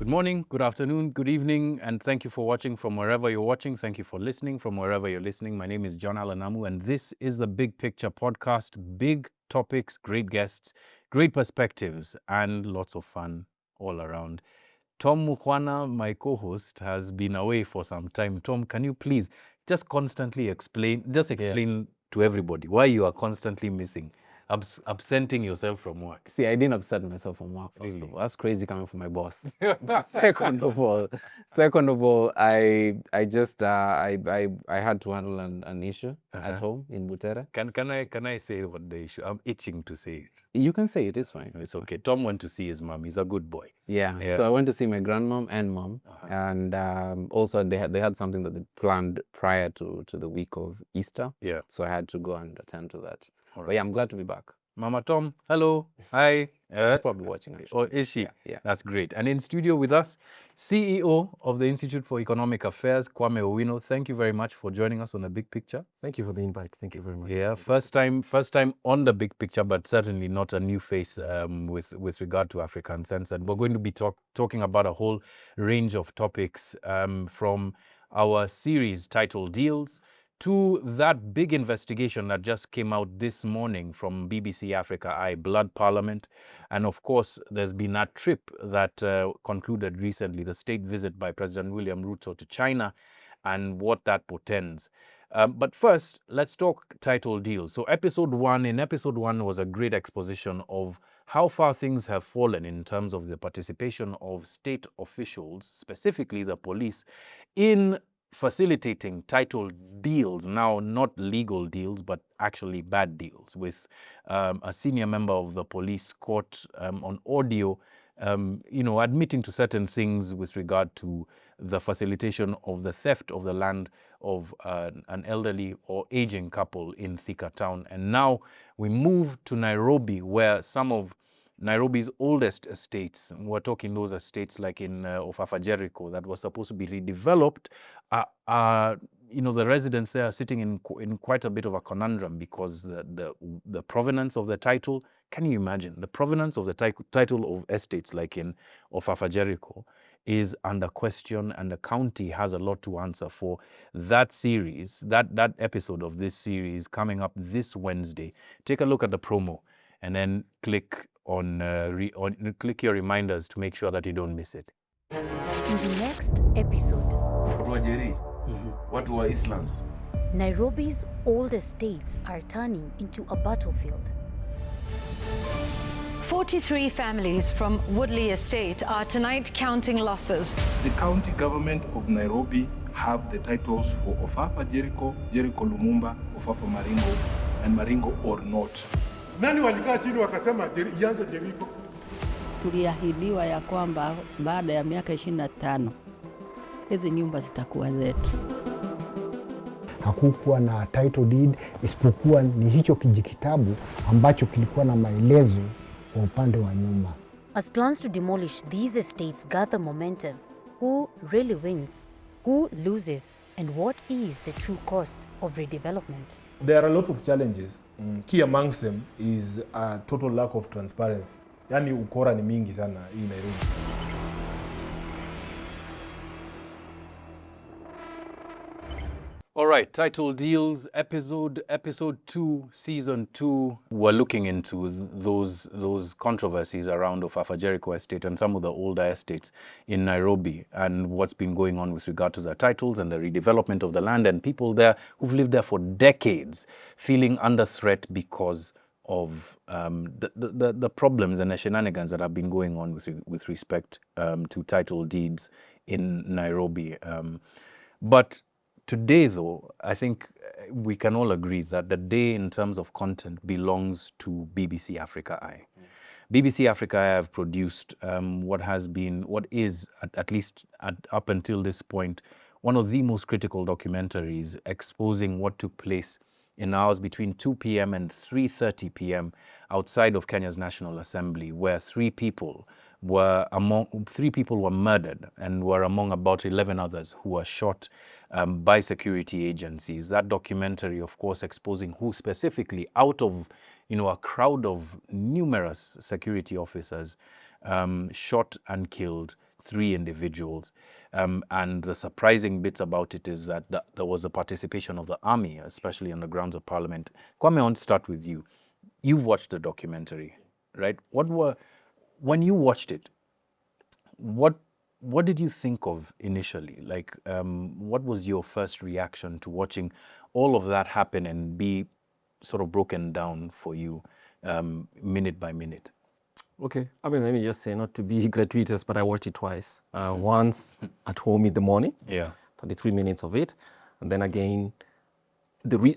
Good morning, good afternoon, good evening, and thank you for watching from wherever you're watching. Thank you for listening from wherever you're listening. My name is John Alanamu, and this is the Big Picture Podcast. Big topics, great guests, great perspectives, and lots of fun all around. Tom Mukwana, my co-host, has been away for some time. Tom, can you please just explain to everybody why you are constantly missing? Absenting yourself from work. See, I didn't absent myself from work, first of all. That's crazy coming from my boss. Second of all, I had to handle an issue at home in Butere. Can I say what the issue? I'm itching to say it. You can say it, it's fine. It's okay. Tom went to see his mom. He's a good boy. Yeah. So I went to see my grandmom and mom. And also they had something that they planned prior to the week of Easter. Yeah. So I had to go and attend to that. All right. But yeah, I'm glad to be back. Mama Tom, hello, hi. She's probably watching, actually. Or is she? Yeah. That's great. And in studio with us, CEO of the Institute for Economic Affairs, Kwame Owino. Thank you very much for joining us on The Big Picture. Thank you for the invite. Thank you very much. Yeah, first time on The Big Picture, but certainly not a new face with regard to Africa Uncensored. We're going to be talking about a whole range of topics from our series titled Deals to that big investigation that just came out this morning from BBC Africa Eye, Blood Parliament. And of course, there's been that trip that concluded recently, the state visit by President William Ruto to China and what that portends. But first, let's talk title deals. So episode one was a great exposition of how far things have fallen in terms of the participation of state officials, specifically the police, in facilitating title deals, now not legal deals, but actually bad deals, with a senior member of the police caught on audio, admitting to certain things with regard to the facilitation of the theft of the land of an elderly or aging couple in Thika town. And now we move to Nairobi, where some of Nairobi's oldest estates, we're talking those estates like in Ofafa Jericho that was supposed to be redeveloped, the residents there are sitting in quite a bit of a conundrum because the provenance of the title, can you imagine? The provenance of the title of estates like in Ofafa Jericho is under question, and the county has a lot to answer for. That series, that episode of this series coming up this Wednesday. Take a look at the promo and then click click your reminders to make sure that you don't miss it. In the next episode, watu wa Islands. Nairobi's old estates are turning into a battlefield. 43 families from Woodley Estate are tonight counting losses. The county government of Nairobi have the titles for Ofafa Jericho, Jericho Lumumba, Ofafa Maringo, and Maringo or not. Nani walikaa chini wakasema ianze Jericho? Tuliahidiwa ya kwamba baada ya miaka 25 hizi nyumba zitakuwa zetu. Hakukuwa na title deed, isipokuwa ni hicho kijikitabu ambacho kilikuwa na maelezo kwa upande wa nyuma. As plans to demolish these estates gather momentum, who really wins, who loses, and what is the true cost of redevelopment? There are a lot of challenges. Key amongst them is a total lack of transparency. Yani ukora ni mingi sana hii Nairobi. All right, title deals, episode 2, season 2. We're looking into those controversies around Ofafa Jericho estate and some of the older estates in Nairobi, and what's been going on with regard to the titles and the redevelopment of the land, and people there who've lived there for decades feeling under threat because of the problems and the shenanigans that have been going on with respect to title deeds in Nairobi. But today, though, I think we can all agree that the day in terms of content belongs to BBC Africa Eye. BBC Africa Eye have produced what is, at least up until this point, one of the most critical documentaries exposing what took place in hours between 2 p.m. and 3:30 p.m. outside of Kenya's National Assembly, where three people were murdered and were among about 11 others who were shot by security agencies. That documentary, of course, exposing who specifically, out of a crowd of numerous security officers, shot and killed 3 individuals. And the surprising bits about it is that there was a participation of the army, especially on the grounds of Parliament. Kwame, I want to start with you. You've watched the documentary, right? When you watched it, what did you think of initially? Like, what was your first reaction to watching all of that happen and be sort of broken down for you minute by minute? Okay, I mean, let me just say, not to be gratuitous, but I watched it twice. Once at home in the morning, 33 minutes of it. And then again,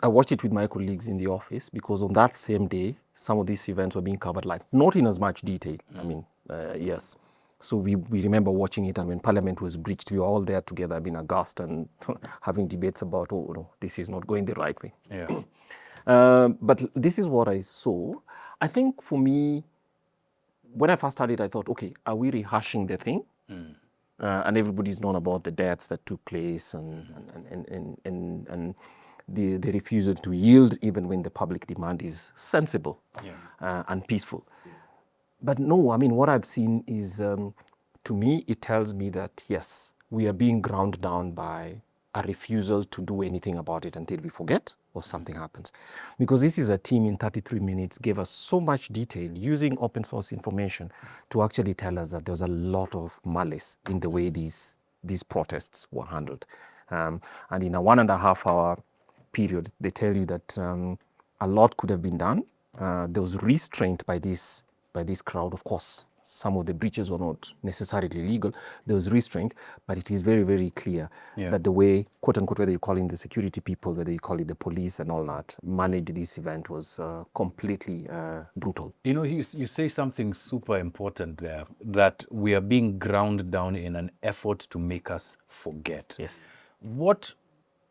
I watched it with my colleagues in the office because on that same day, some of these events were being covered live, not in as much detail. I mean, yes. So we remember watching it, and when Parliament was breached, we were all there together, being aghast and having debates about, oh, no, this is not going the right way. Yeah. But this is what I saw. I think for me, when I first started, I thought, okay, are we rehashing the thing? And everybody's known about the deaths that took place and the refusal to yield even when the public demand is sensible and peaceful. But no, I mean, what I've seen is, to me, it tells me that, yes, we are being ground down by a refusal to do anything about it until we forget or something happens. Because this is a team in 33 minutes gave us so much detail using open source information to actually tell us that there's a lot of malice in the way these protests were handled. And in a 1.5 hour period, they tell you that a lot could have been done. There was restraint by this crowd. Of course, some of the breaches were not necessarily legal. There was restraint, but it is very, very clear that the way, quote unquote, whether you call it the security people, whether you call it the police and all that, managed this event was completely brutal. You know, you say something super important there, that we are being ground down in an effort to make us forget. Yes. What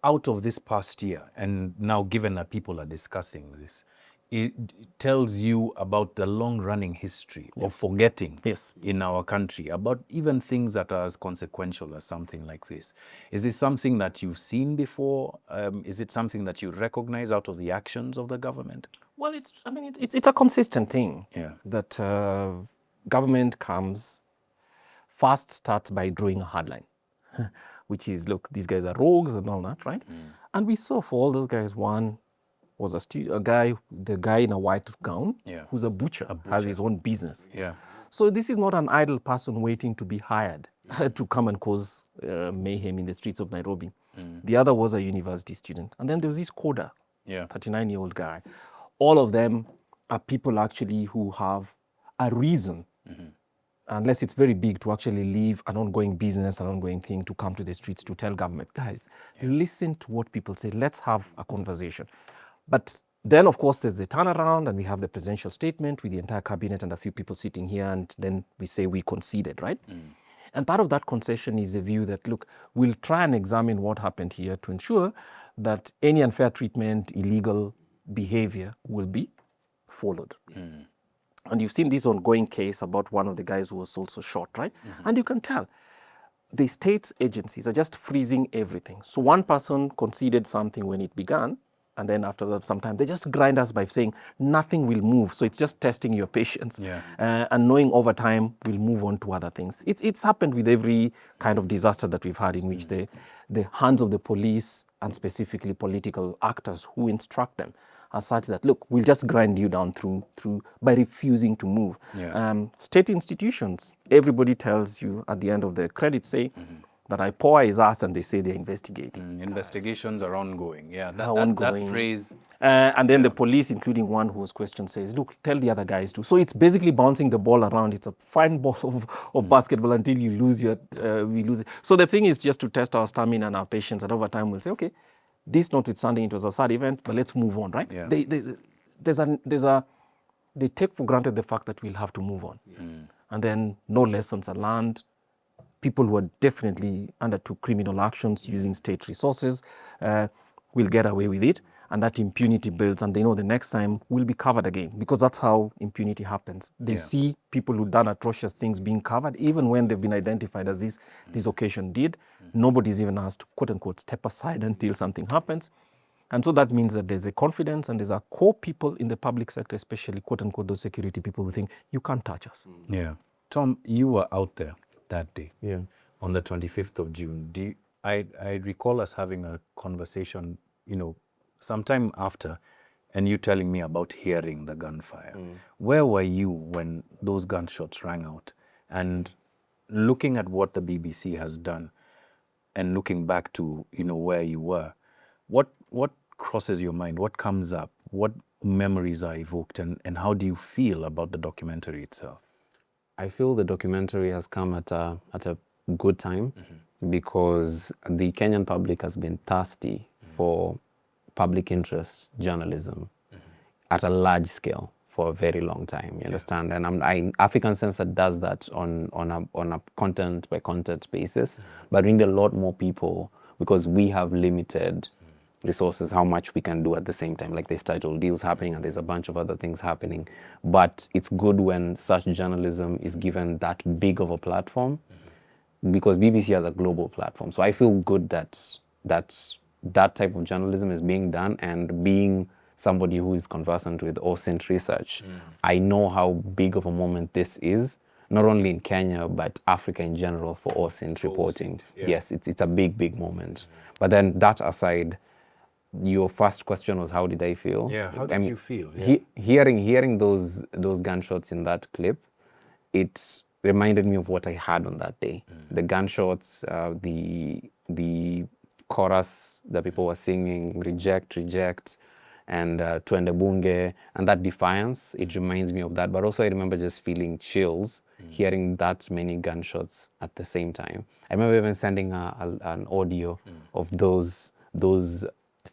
out of this past year, and now given that people are discussing this, it tells you about the long-running history of forgetting in our country, about even things that are as consequential as something like this. Is this something that you've seen before? Is it something that you recognize out of the actions of the government? Well, it's a consistent thing. That government comes, first starts by drawing a hard line, which is, look, these guys are rogues and all that, right? And we saw for all those guys, one was the guy in a white gown, who's a butcher, has his own business. So this is not an idle person waiting to be hired to come and cause mayhem in the streets of Nairobi. The other was a university student. And then there was this coder, 39-year-old guy. All of them are people actually who have a reason, unless it's very big, to actually leave an ongoing business, an ongoing thing, to come to the streets to tell government, guys, listen to what people say, let's have a conversation. But then, of course, there's the turnaround, and we have the presidential statement with the entire cabinet and a few people sitting here, and then we say we conceded, right? And part of that concession is the view that, look, we'll try and examine what happened here to ensure that any unfair treatment, illegal behavior will be followed. And you've seen this ongoing case about one of the guys who was also shot, right? And you can tell the state's agencies are just freezing everything. So one person conceded something when it began, and then after that, sometimes they just grind us by saying nothing will move. So it's just testing your patience. And knowing over time we'll move on to other things. It's happened with every kind of disaster that we've had in which the hands of the police and specifically political actors who instruct them are such that, look, we'll just grind you down through by refusing to move. State institutions, everybody tells you at the end of the credits say, that IPOA is us, and they say they're investigating. Investigations are ongoing. Ongoing. That phrase. And then the police, including one who was questioned, says, look, tell the other guys to. So it's basically bouncing the ball around. It's a fine ball of basketball until you lose we lose it. So the thing is just to test our stamina and our patience, and over time we'll say, okay, this notwithstanding, it was a sad event, but let's move on, right? They take for granted the fact that we'll have to move on. And then no lessons are learned. People who are definitely undertook criminal actions using state resources will get away with it, and that impunity builds, and they know the next time will be covered again, because that's how impunity happens. They see people who've done atrocious things being covered, even when they've been identified as this occasion did. Nobody's even asked to, quote unquote, step aside until something happens. And so that means that there's a confidence, and there's a core people in the public sector, especially, quote unquote, those security people who think, you can't touch us. Tom, you were out there. that day. Yeah. On the 25th of June. I recall us having a conversation, sometime after, and you telling me about hearing the gunfire. Where were you when those gunshots rang out? And looking at what the BBC has done and looking back to, where you were, what crosses your mind? What comes up? What memories are evoked? And how do you feel about the documentary itself? I feel the documentary has come at a good time because the Kenyan public has been thirsty for public interest journalism at a large scale for a very long time. You understand? And African Censored does that on a content by content basis, but we need a lot more people because we have limited resources, how much we can do at the same time. Like there's title deals happening and there's a bunch of other things happening. But it's good when such journalism is given that big of a platform because BBC has a global platform. So I feel good that that type of journalism is being done, and being somebody who is conversant with OSINT research, I know how big of a moment this is, not only in Kenya, but Africa in general for OSINT reporting. Yeah. Yes, it's a big moment. But then that aside, your first question was how did I feel? Yeah, how did you feel? Yeah. Hearing those gunshots in that clip, it reminded me of what I had on that day. The gunshots, the chorus that people were singing, reject, and Twende Bunge, and that defiance, it reminds me of that. But also I remember just feeling chills, hearing that many gunshots at the same time. I remember even sending an audio of those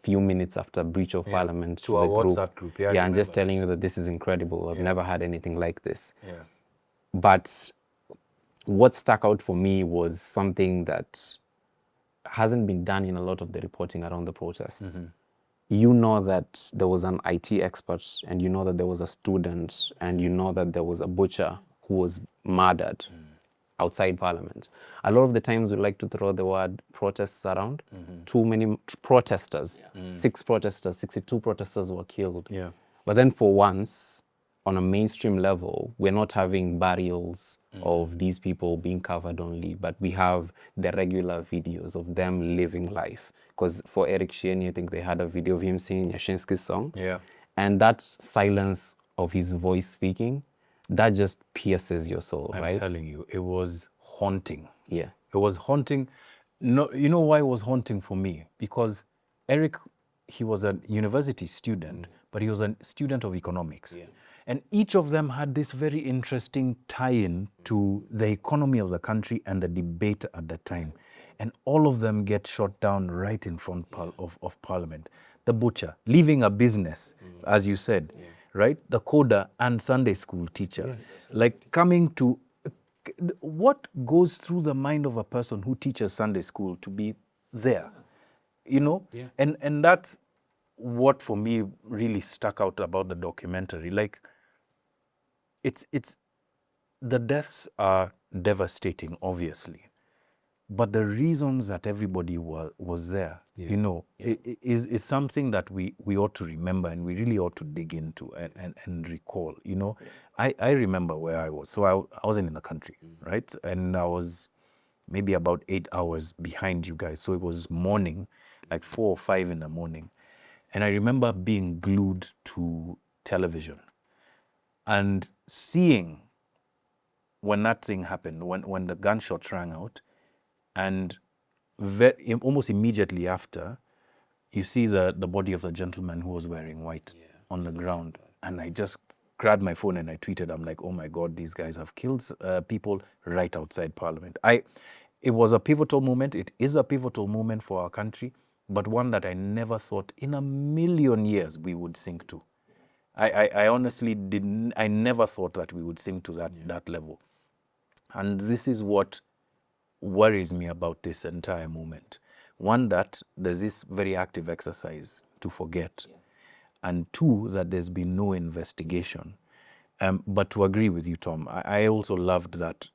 few minutes after breach of parliament to our WhatsApp group. Yeah, and just telling you that this is incredible. I've never had anything like this. Yeah. But what stuck out for me was something that hasn't been done in a lot of the reporting around the protests. You know that there was an IT expert, and you know that there was a student, and you know that there was a butcher who was murdered outside parliament. A lot of the times we like to throw the word protests around. Too many protesters, 6 protesters, 62 protesters were killed. Yeah. But then for once, on a mainstream level, we're not having burials of these people being covered only, but we have the regular videos of them living life. Because for Eric Shieni, I think they had a video of him singing Yashinsky's song. Yeah. And that silence of his voice speaking, that just pierces your soul, I'm right? telling you, it was haunting. Yeah. It was haunting. No, you know why it was haunting for me? Because Eric, he was a university student, but he was a student of economics. Yeah. And each of them had this very interesting tie-in to the economy of the country and the debate at the time. And all of them get shot down right in front of Parliament. The butcher, leaving a business, as you said, right? The coder and Sunday school teacher. Like coming to, what goes through the mind of a person who teaches Sunday school to be there? And that's what for me really stuck out about the documentary. Like, it's the deaths are devastating, obviously, but the reasons that everybody was there, is something that we ought to remember, and we really ought to dig into and recall. I remember where I was. So I wasn't in the country, right? And I was maybe about 8 hours behind you guys. So it was morning, like 4 or 5 in the morning. And I remember being glued to television and seeing when that thing happened, when the gunshots rang out, and almost immediately after, you see the body of the gentleman who was wearing white on the ground. And I just grabbed my phone and I tweeted, I'm like, oh my God, these guys have killed people right outside Parliament. It was a pivotal moment. It is a pivotal moment for our country, but one that I never thought in a million years we would sink to. I honestly didn't. I never thought that we would sink to that level. And this is what worries me about this entire moment. One, that there's this very active exercise to forget. And 2, that there's been no investigation. But to agree with you, Tom, I also loved that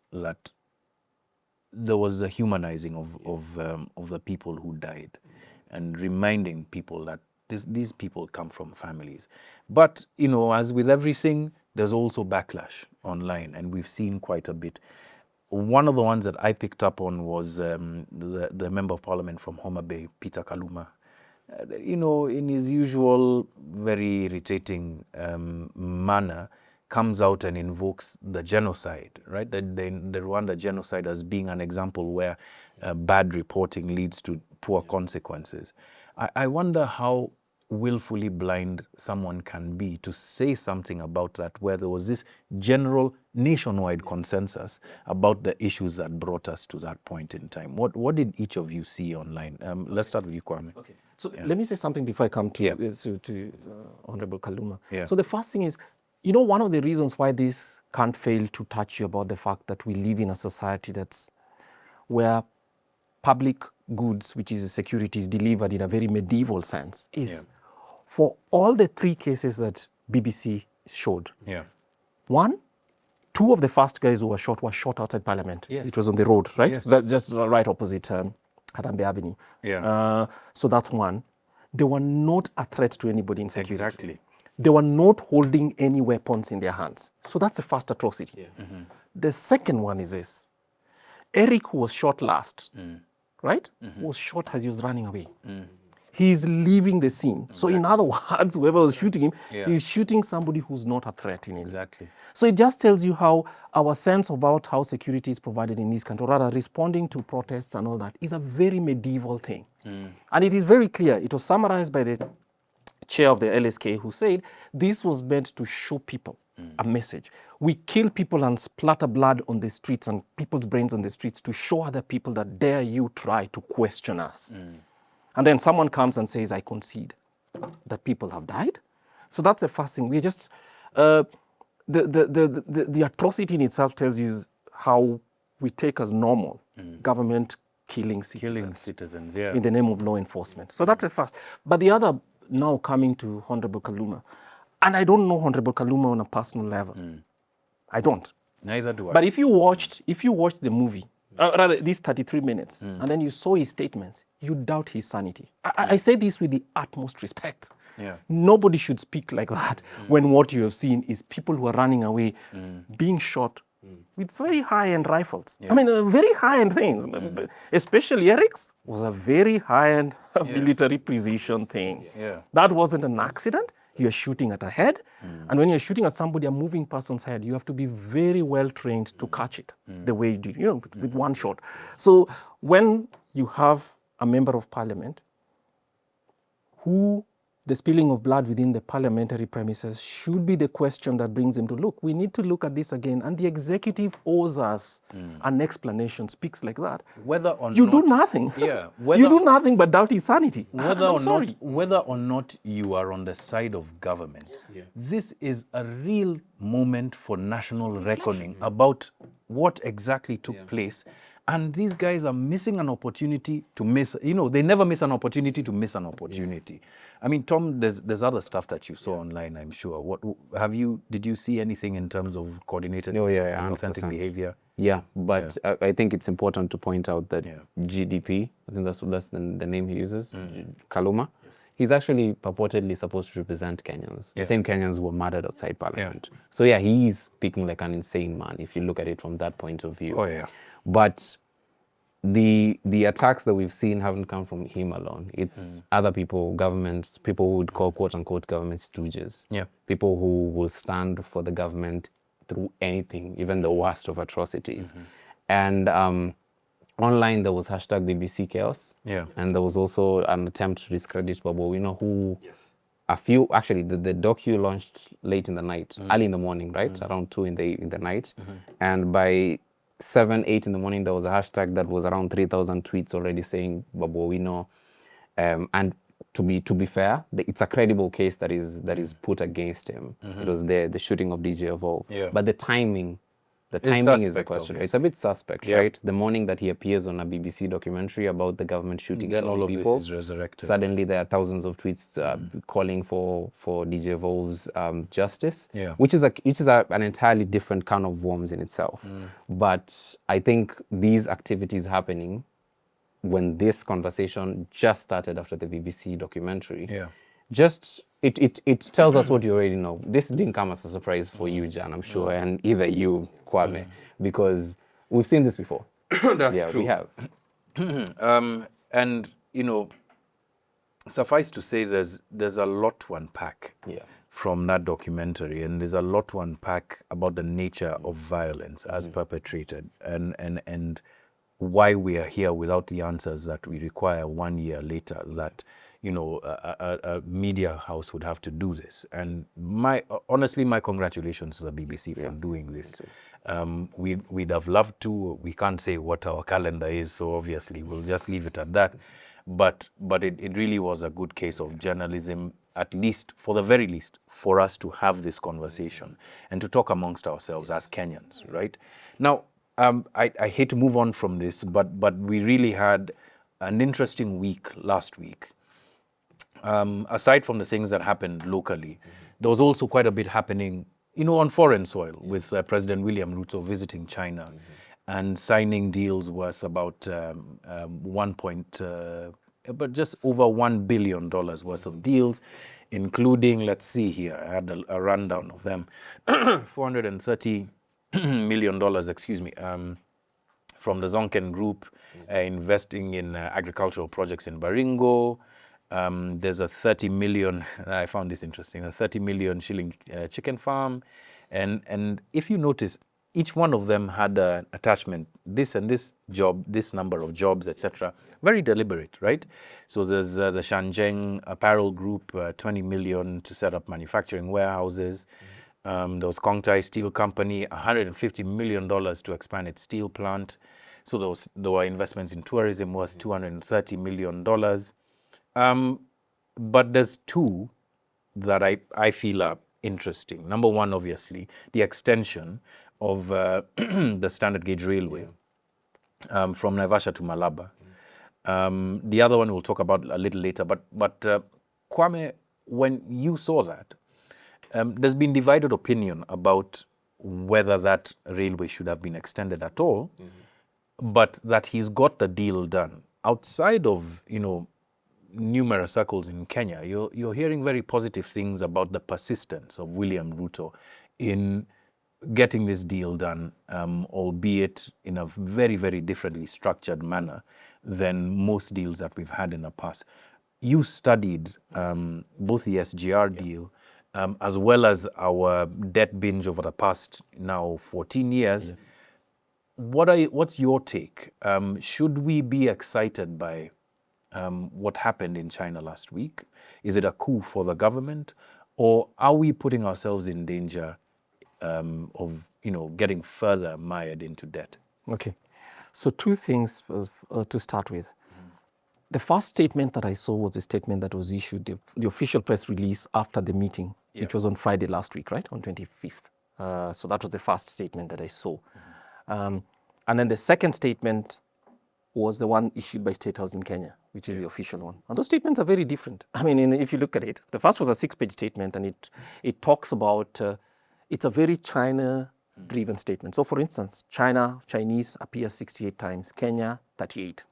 there was the humanizing of the people who died, and reminding people that these people come from families. But, as with everything, there's also backlash online, and we've seen quite a bit. one of the ones that I picked up on was the Member of Parliament from Homa Bay, Peter Kaluma. In his usual very irritating manner, comes out and invokes the genocide, right? The Rwanda genocide as being an example where bad reporting leads to poor consequences. I wonder how willfully blind someone can be to say something about that, where there was this general nationwide consensus about the issues that brought us to that point in time. What did each of you see online? Let's start with you, Kwame. Okay. So let me say something before I come to Honorable Kaluma. Yeah. So the first thing is, one of the reasons why this can't fail to touch you about the fact that we live in a society that's where public goods, which is security, is delivered in a very medieval sense, is for all the 3 cases that BBC showed. Yeah. 1, 2 of the first guys who were shot outside Parliament. Yes. It was on the road, right? Yes. That's just right opposite Karambe Avenue. Yeah. So that's one. They were not a threat to anybody in security. Exactly. They were not holding any weapons in their hands. So that's the first atrocity. Yeah. Mm-hmm. The second one is this. Eric, who was shot last, right? Was shot as he was running away. He's leaving the scene. So in other words, whoever was shooting him is shooting somebody who's not a threat in it. Exactly. So it just tells you how our sense about how security is provided in this country, or rather responding to protests and all that, is a very medieval thing. And it is very clear. It was summarized by the chair of the LSK, who said this was meant to show people a message. We kill people and splatter blood on the streets and people's brains on the streets to show other people that dare you try to question us. And then someone comes and says, I concede that people have died. So that's the first thing. We just, the atrocity in itself tells you how we take as normal government killing citizens, in the name of law enforcement. So that's the first. But the other, now coming to Honorable Kaluma, and I don't know Honorable Kaluma on a personal level. I don't. Neither do I. But if you watched the movie, rather these 33 minutes, and then you saw his statements, you doubt his sanity. I say this with the utmost respect. Yeah. Nobody should speak like that when what you have seen is people who are running away, being shot with very high-end rifles. I mean, very high-end things. Especially Eric's was a very high-end military precision thing. Yeah. That wasn't an accident. You're shooting at a head. And when you're shooting at somebody, a moving person's head, you have to be very well trained to catch it the way you did, with one shot. So when you have a member of parliament who the spilling of blood within the parliamentary premises should be the question that brings him to look. We need to look at this again. And the executive owes us an explanation, speaks like that. Whether or you not, do nothing. Yeah. You do nothing but doubt his sanity. Whether or not you are on the side of government, this is a real moment for national reckoning about what exactly took place. And these guys are missing an opportunity to miss, they never miss an opportunity to miss an opportunity. Yes. I mean, Tom, there's other stuff that you saw online, I'm sure. Did you see anything in terms of coordinated authentic behavior? Yeah, but I think it's important to point out that GDP, I think that's the name he uses, Kaluma, he's actually purportedly supposed to represent Kenyans. The same Kenyans who were murdered outside Parliament. So he is speaking like an insane man, if you look at it from that point of view. Oh, yeah. But the attacks that we've seen haven't come from him alone. It's other people, governments, people who would call quote-unquote government stooges. Yeah. People who will stand for the government through anything, even the worst of atrocities. And online there was hashtag BBC Chaos. Yeah. And there was also an attempt to discredit Bobo. Who the docu launched late in the night, early in the morning, right? Around 2 in the night. And by 7, 8 in the morning, there was a hashtag that was around 3,000 tweets already saying Babu Owino. And to be fair, it's a credible case that is put against him. It was the shooting of DJ Evolve. Yeah. But the timing is the question. It's a bit suspect, right? The morning that he appears on a BBC documentary about the government shooting all of people, this is resurrected. Suddenly there are thousands of tweets calling for DJ Evolve's justice, which is an entirely different can of worms in itself. But I think these activities happening when this conversation just started after the BBC documentary, it tells us what you already know. This didn't come as a surprise for you, Jan, I'm sure, and either you, Kwame, because We've seen this before. That's yeah, true. we have. And, you know, suffice to say, there's a lot to unpack from that documentary, and there's a lot to unpack about the nature of violence as perpetrated, and why we are here without the answers that we require 1 year later, that, you know, a media house would have to do this. And honestly, my congratulations to the BBC for doing this. We'd have loved to. We can't say what our calendar is, so obviously we'll just leave it at that. But it really was a good case of journalism, at least, for the very least, for us to have this conversation and to talk amongst ourselves as Kenyans, right? Now, I hate to move on from this, but we really had an interesting week last week. Aside from the things that happened locally, there was also quite a bit happening, you know, on foreign soil, with President William Ruto visiting China and signing deals worth about but just over $1 billion worth of deals, including, let's see here, I had a rundown of them, $430 million, from the Zonken Group, investing in agricultural projects in Baringo. There's a 30 million, I found this interesting, a 30 million shilling chicken farm. And if you notice, each one of them had an attachment, this and this job, this number of jobs, etc. Very deliberate, right? So there's the Shenzhen Apparel Group, 20 million to set up manufacturing warehouses. There was Kongtai Steel Company, $150 million to expand its steel plant. So there were investments in tourism worth $230 million. But there's two that I feel are interesting. Number one, obviously, the extension of the standard gauge railway from Naivasha to Malaba. The other one we'll talk about a little later. But Kwame, when you saw that, there's been divided opinion about whether that railway should have been extended at all, but that he's got the deal done. Outside of, you know, numerous circles in Kenya, you're hearing very positive things about the persistence of William Ruto in getting this deal done, albeit in a very, very differently structured manner than most deals that we've had in the past. You studied both the SGR deal as well as our debt binge over the past now 14 years. What's your take? Should we be excited by what happened in China last week? Is it a coup for the government, or are we putting ourselves in danger of, you know, getting further mired into debt? Okay, so two things to start with. The first statement that I saw was a statement that was issued, the official press release after the meeting, which was on Friday last week, right, on 25th. So that was the first statement that I saw. And then the second statement was the one issued by State House in Kenya, which is the official one. And those statements are very different. I mean, if you look at it, the first was a 6-page statement, and it talks about, it's a very China-driven statement. So for instance, Chinese appears 68 times, Kenya 38.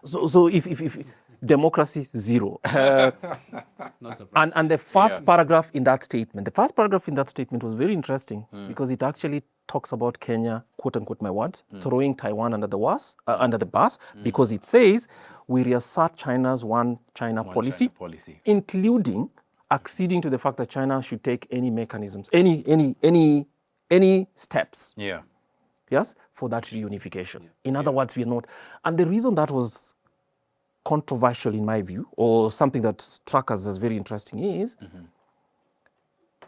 So if democracy, 0. And the first paragraph in that statement, was very interesting because it actually talks about Kenya, quote unquote, my words, throwing Taiwan under the bus, because it says we reassert China's one China policy, including acceding to the fact that China should take any mechanisms, any steps. Yes, for that reunification. In other words, we are not. And the reason that was controversial in my view, or something that struck us as very interesting, is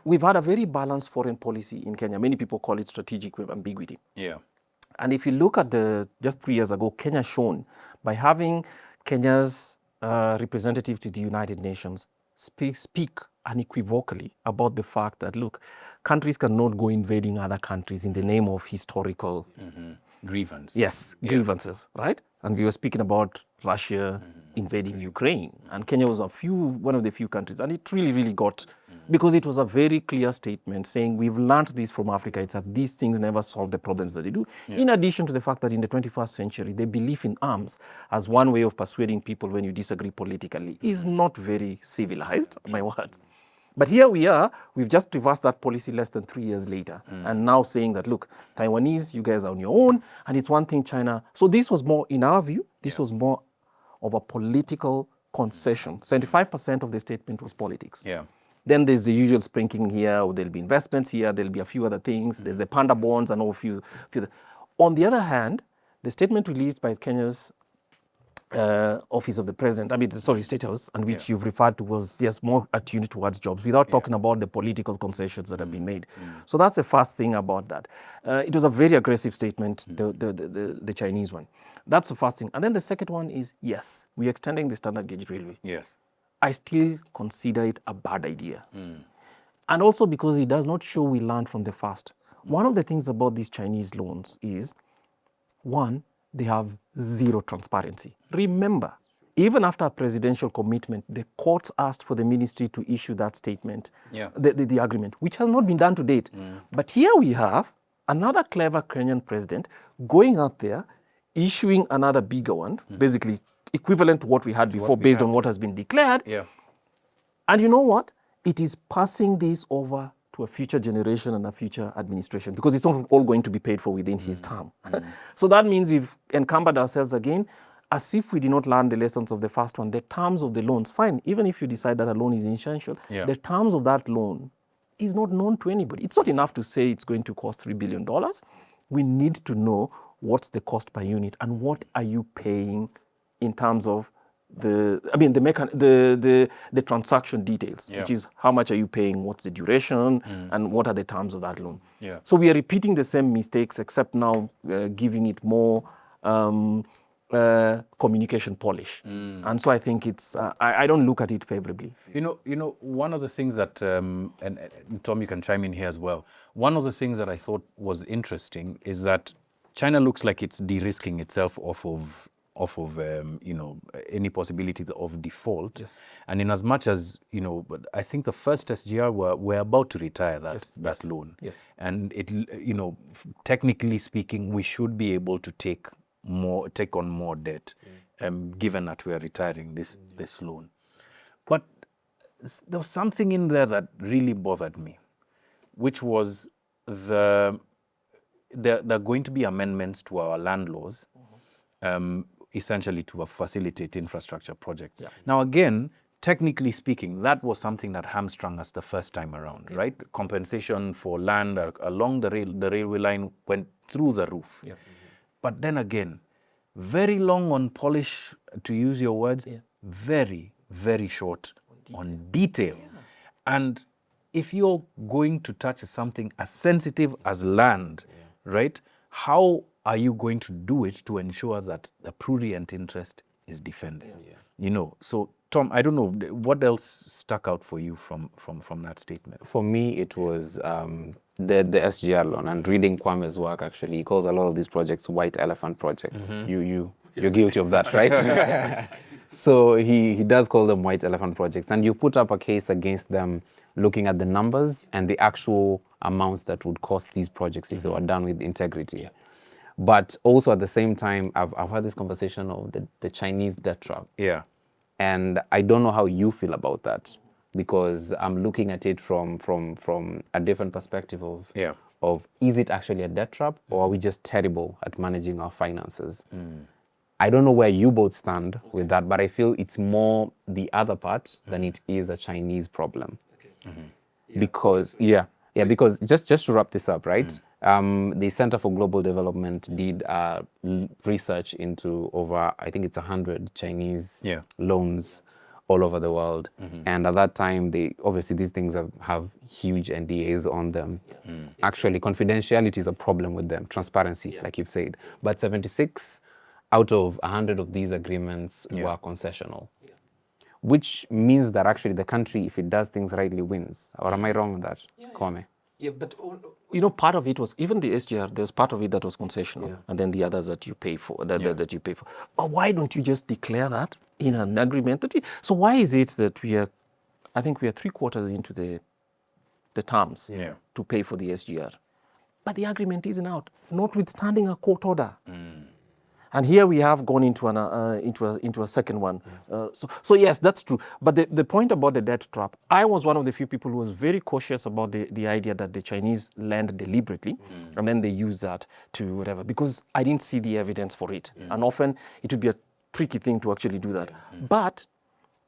we've had a very balanced foreign policy in Kenya. Many people call it strategic ambiguity. And if you look at just 3 years ago, Kenya shone by having Kenya's representative to the United Nations speak unequivocally about the fact that, look, countries cannot go invading other countries in the name of historical grievance. Yes, grievances, right? And we were speaking about Russia invading Ukraine, and Kenya was one of the few countries, and it really, really got, because it was a very clear statement saying we've learned this from Africa. It's that these things never solve the problems that they do. In addition to the fact that in the 21st century, the belief in arms as one way of persuading people when you disagree politically is not very civilized, my words. But here we are, we've just reversed that policy less than 3 years later. And now saying that, look, Taiwanese, you guys are on your own, and it's one thing China. So this was more, in our view, this was more of a political concession. 75% of the statement was politics. Yeah. Then there's the usual sprinkling here, or there'll be investments here, there'll be a few other things. There's the panda bonds and a few. On the other hand, the statement released by Kenya's Office of the President, State House, and which you've referred to was, yes, more attuned towards jobs without talking about the political concessions that have been made. So that's the first thing about that. It was a very aggressive statement, the Chinese one. That's the first thing. And then the second one is, yes, we're extending the standard gauge railway. Yes. I still consider it a bad idea. And also because it does not show we learned from the first. One of the things about these Chinese loans is, one, they have zero transparency. Remember, even after a presidential commitment, the courts asked for the ministry to issue that statement, the agreement, which has not been done to date. But here we have another clever Kenyan president going out there, issuing another bigger one, basically equivalent to what we had before based on what has been declared. Yeah. And you know what? It is passing this over to a future generation and a future administration, because it's not all going to be paid for within his term. So that means we've encumbered ourselves again, as if we did not learn the lessons of the first one. The terms of the loans, fine, even if you decide that a loan is essential, the terms of that loan is not known to anybody. It's not enough to say it's going to cost $3 billion. We need to know what's the cost per unit and what are you paying in terms of the transaction details, which is how much are you paying, what's the duration, and what are the terms of that loan. Yeah. So we are repeating the same mistakes, except now giving it more communication polish. And so I think it's, I don't look at it favorably. You know, one of the things that, and Tom, you can chime in here as well. One of the things that I thought was interesting is that China looks like it's de-risking itself off of any possibility of default. Yes. And in as much as, but I think the first SGR were about to retire that loan. Yes. And it, technically speaking, we should be able to take on more debt, given that we are retiring this loan. But there was something in there that really bothered me, which was there are going to be amendments to our land laws, essentially to facilitate infrastructure projects. Now, again, technically speaking, that was something that hamstrung us the first time around, right? Compensation for land along the railway line went through the roof. But then again, very long on polish, to use your words, very, very short on detail. And if you're going to touch something as sensitive as land, right, how are you going to do it to ensure that the prurient interest is defended? So Tom, I don't know, what else stuck out for you from that statement? For me, it was the SGR loan, and reading Kwame's work, actually, he calls a lot of these projects white elephant projects. You're guilty of that, right? So he does call them white elephant projects, and you put up a case against them looking at the numbers and the actual amounts that would cost these projects if they were done with integrity. But also at the same time, I've had this conversation of the Chinese debt trap. Yeah. And I don't know how you feel about that, because I'm looking at it from a different perspective of is it actually a debt trap, or are we just terrible at managing our finances? I don't know where you both stand with that, but I feel it's more the other part than it is a Chinese problem. Because because just to wrap this up, right? The Center for Global Development did research into over, I think it's 100 Chinese loans all over the world. And at that time, obviously these things have huge NDAs on them. Actually, confidentiality is a problem with them, transparency, like you've said. But 76 out of 100 of these agreements were concessional. Which means that actually the country, if it does things rightly, wins. Or am I wrong with that, Kwame? Yeah, but part of it was, even the SGR, there's part of it that was concessional, and then the others that you pay for, that you pay for. But why don't you just declare that in an agreement? So why is it that I think we are 3/4 into the terms to pay for the SGR, but the agreement isn't out, notwithstanding a court order? And here we have gone into a second one. So yes, that's true. But the point about the debt trap, I was one of the few people who was very cautious about the idea that the Chinese lend deliberately and then they use that to whatever, because I didn't see the evidence for it. And often it would be a tricky thing to actually do that. But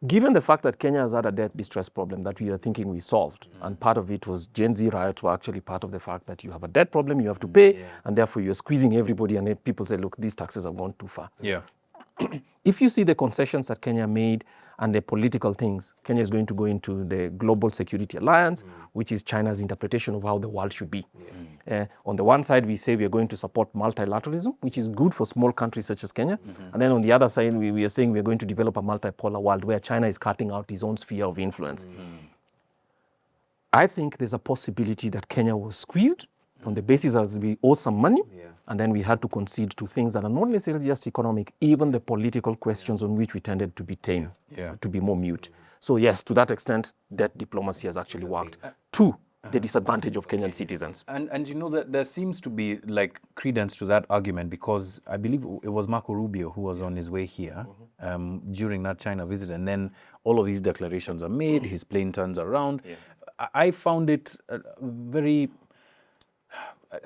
given the fact that Kenya has had a debt distress problem that we are thinking we solved, and part of it was Gen Z riots were actually part of the fact that you have a debt problem, you have to pay, and therefore you're squeezing everybody, and then people say, look, these taxes have gone too far. Yeah. If you see the concessions that Kenya made and the political things, Kenya is going to go into the Global Security Alliance, which is China's interpretation of how the world should be. On the one side, we say we are going to support multilateralism, which is good for small countries such as Kenya. And then on the other side, we are saying we are going to develop a multipolar world where China is cutting out its own sphere of influence. I think there's a possibility that Kenya was squeezed on the basis as we owe some money, and then we had to concede to things that are not necessarily just economic, even the political questions on which we tended to be tame, to be more mute. So yes, to that extent, debt diplomacy has actually worked. To the disadvantage of Kenyan citizens. And you know that there seems to be like credence to that argument, because I believe it was Marco Rubio who was on his way here during that China visit, and then all of these declarations are made, his plane turns around. I found it very...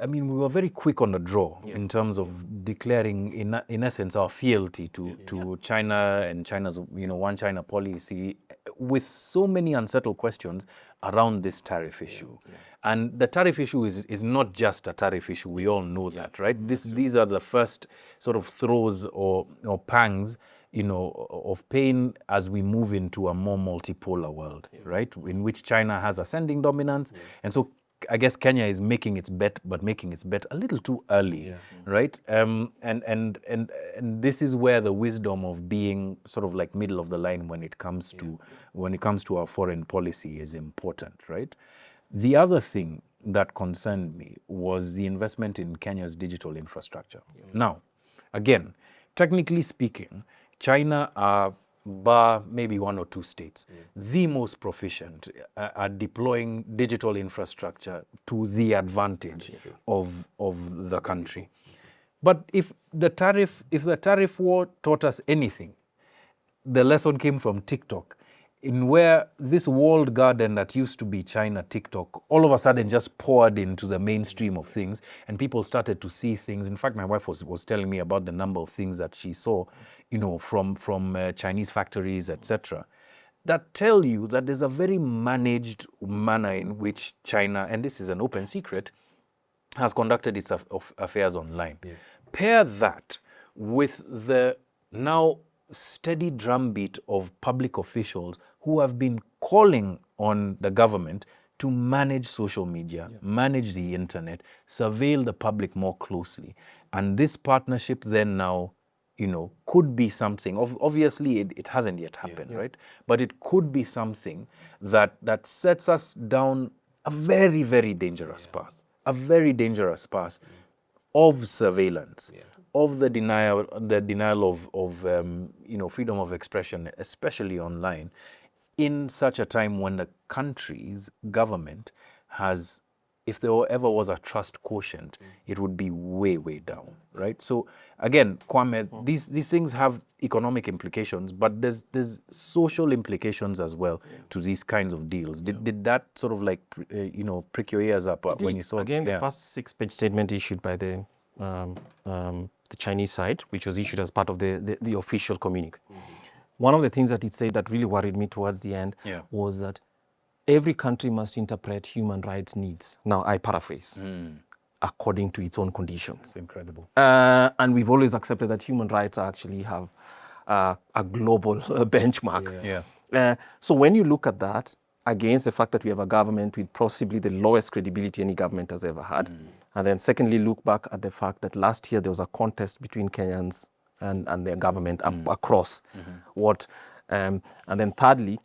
I mean, we were very quick on the draw in terms of declaring, in essence, our fealty to China and China's, one China policy, with so many unsettled questions around this tariff issue. And the tariff issue is not just a tariff issue. We all know that, right? These are the first sort of throes or pangs, of pain as we move into a more multipolar world, right? In which China has ascending dominance. And so I guess Kenya is making its bet, but making its bet a little too early, right? And this is where the wisdom of being sort of like middle of the line when it comes to our foreign policy is important, right? The other thing that concerned me was the investment in Kenya's digital infrastructure. Now, again, technically speaking, China are, bar maybe one or two states, the most proficient at deploying digital infrastructure to the advantage of the country. But if the tariff war taught us anything, the lesson came from TikTok, in where this walled garden that used to be China TikTok all of a sudden just poured into the mainstream of things, and people started to see things. In fact, my wife was telling me about the number of things that she saw, from Chinese factories, etc., that tell you that there's a very managed manner in which China, and this is an open secret, has conducted its affairs online. Pair that with the now steady drumbeat of public officials who have been calling on the government to manage social media, manage the internet, surveil the public more closely. And this partnership then now, could be something. Obviously, it hasn't yet happened, right? But it could be something that sets us down a very, very dangerous path, of surveillance, of the denial of freedom of expression, especially online, in such a time when the country's government has, if there ever was a trust quotient, it would be way, way down, right? So again, Kwame, these things have economic implications, but there's social implications as well to these kinds of deals. Did that sort of like, prick your ears up when you saw again the first 6-page statement issued by the Chinese side, which was issued as part of the official communique. One of the things that it said that really worried me towards the end was that every country must interpret human rights needs. Now, I paraphrase, according to its own conditions. That's incredible. And we've always accepted that human rights actually have a global benchmark. So when you look at that, against the fact that we have a government with possibly the lowest credibility any government has ever had, and then secondly, look back at the fact that last year there was a contest between Kenyans and their government across what, and then thirdly,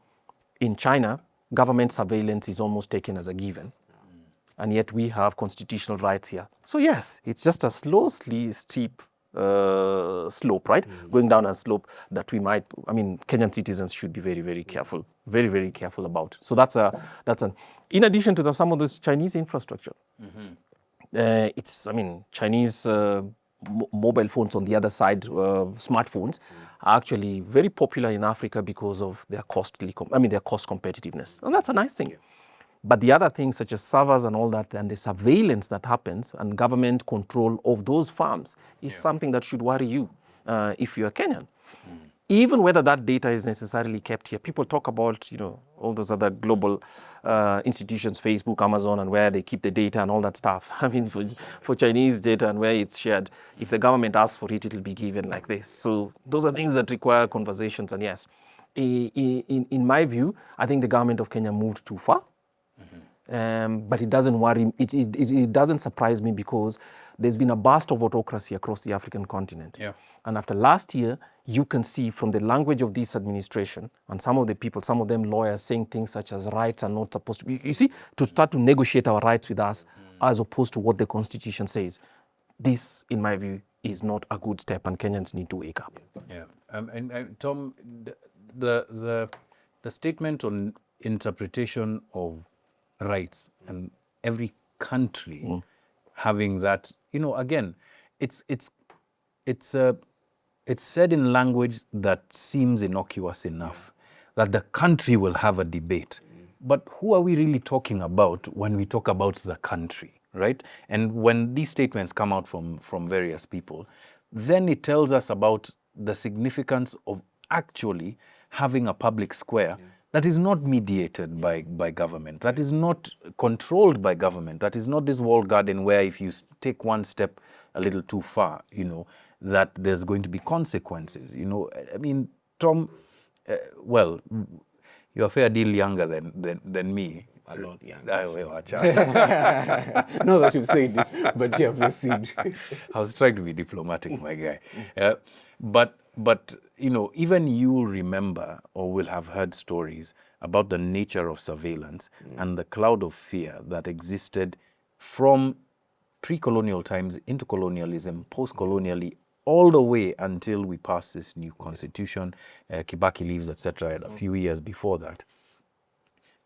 in China, government surveillance is almost taken as a given. And yet we have constitutional rights here. So yes, it's just a steep slope, right? Going down a slope that Kenyan citizens should be very, very careful, very, very careful about. So that's an, in addition to some of this Chinese infrastructure, Chinese mobile phones on the other side, smartphones, are actually very popular in Africa because of their cost competitiveness. And that's a nice thing. But the other things such as servers and all that, and the surveillance that happens and government control of those farms is something that should worry you if you're Kenyan. Even whether that data is necessarily kept here. People talk about, all those other global institutions, Facebook, Amazon, and where they keep the data and all that stuff. I mean, for Chinese data and where it's shared, if the government asks for it, it'll be given like this. So those are things that require conversations. And yes, in my view, I think the government of Kenya moved too far. But it doesn't worry, it doesn't surprise me because there's been a burst of autocracy across the African continent. Yeah. And after last year, you can see from the language of this administration and some of the people, some of them lawyers, saying things such as rights are not supposed to be, you see, to start to negotiate our rights with us as opposed to what the constitution says. This, in my view, is not a good step and Kenyans need to wake up. Yeah. And Tom, the statement on interpretation of rights and every country having that, again, it's said in language that seems innocuous enough that the country will have a debate. But who are we really talking about when we talk about the country, right? And when these statements come out from various people, then it tells us about the significance of actually having a public square that is not mediated by government, that is not controlled by government, that is not this walled garden where if you take one step a little too far, that there's going to be consequences. I mean, Tom, well, you're a fair deal younger than me. A lot younger. No, that you've said it, but yeah, proceed. I was trying to be diplomatic, my guy. But even you remember or will have heard stories about the nature of surveillance and the cloud of fear that existed from pre-colonial times into colonialism, post-colonially, all the way until we pass this new constitution, Kibaki leaves, etc., a few years before that.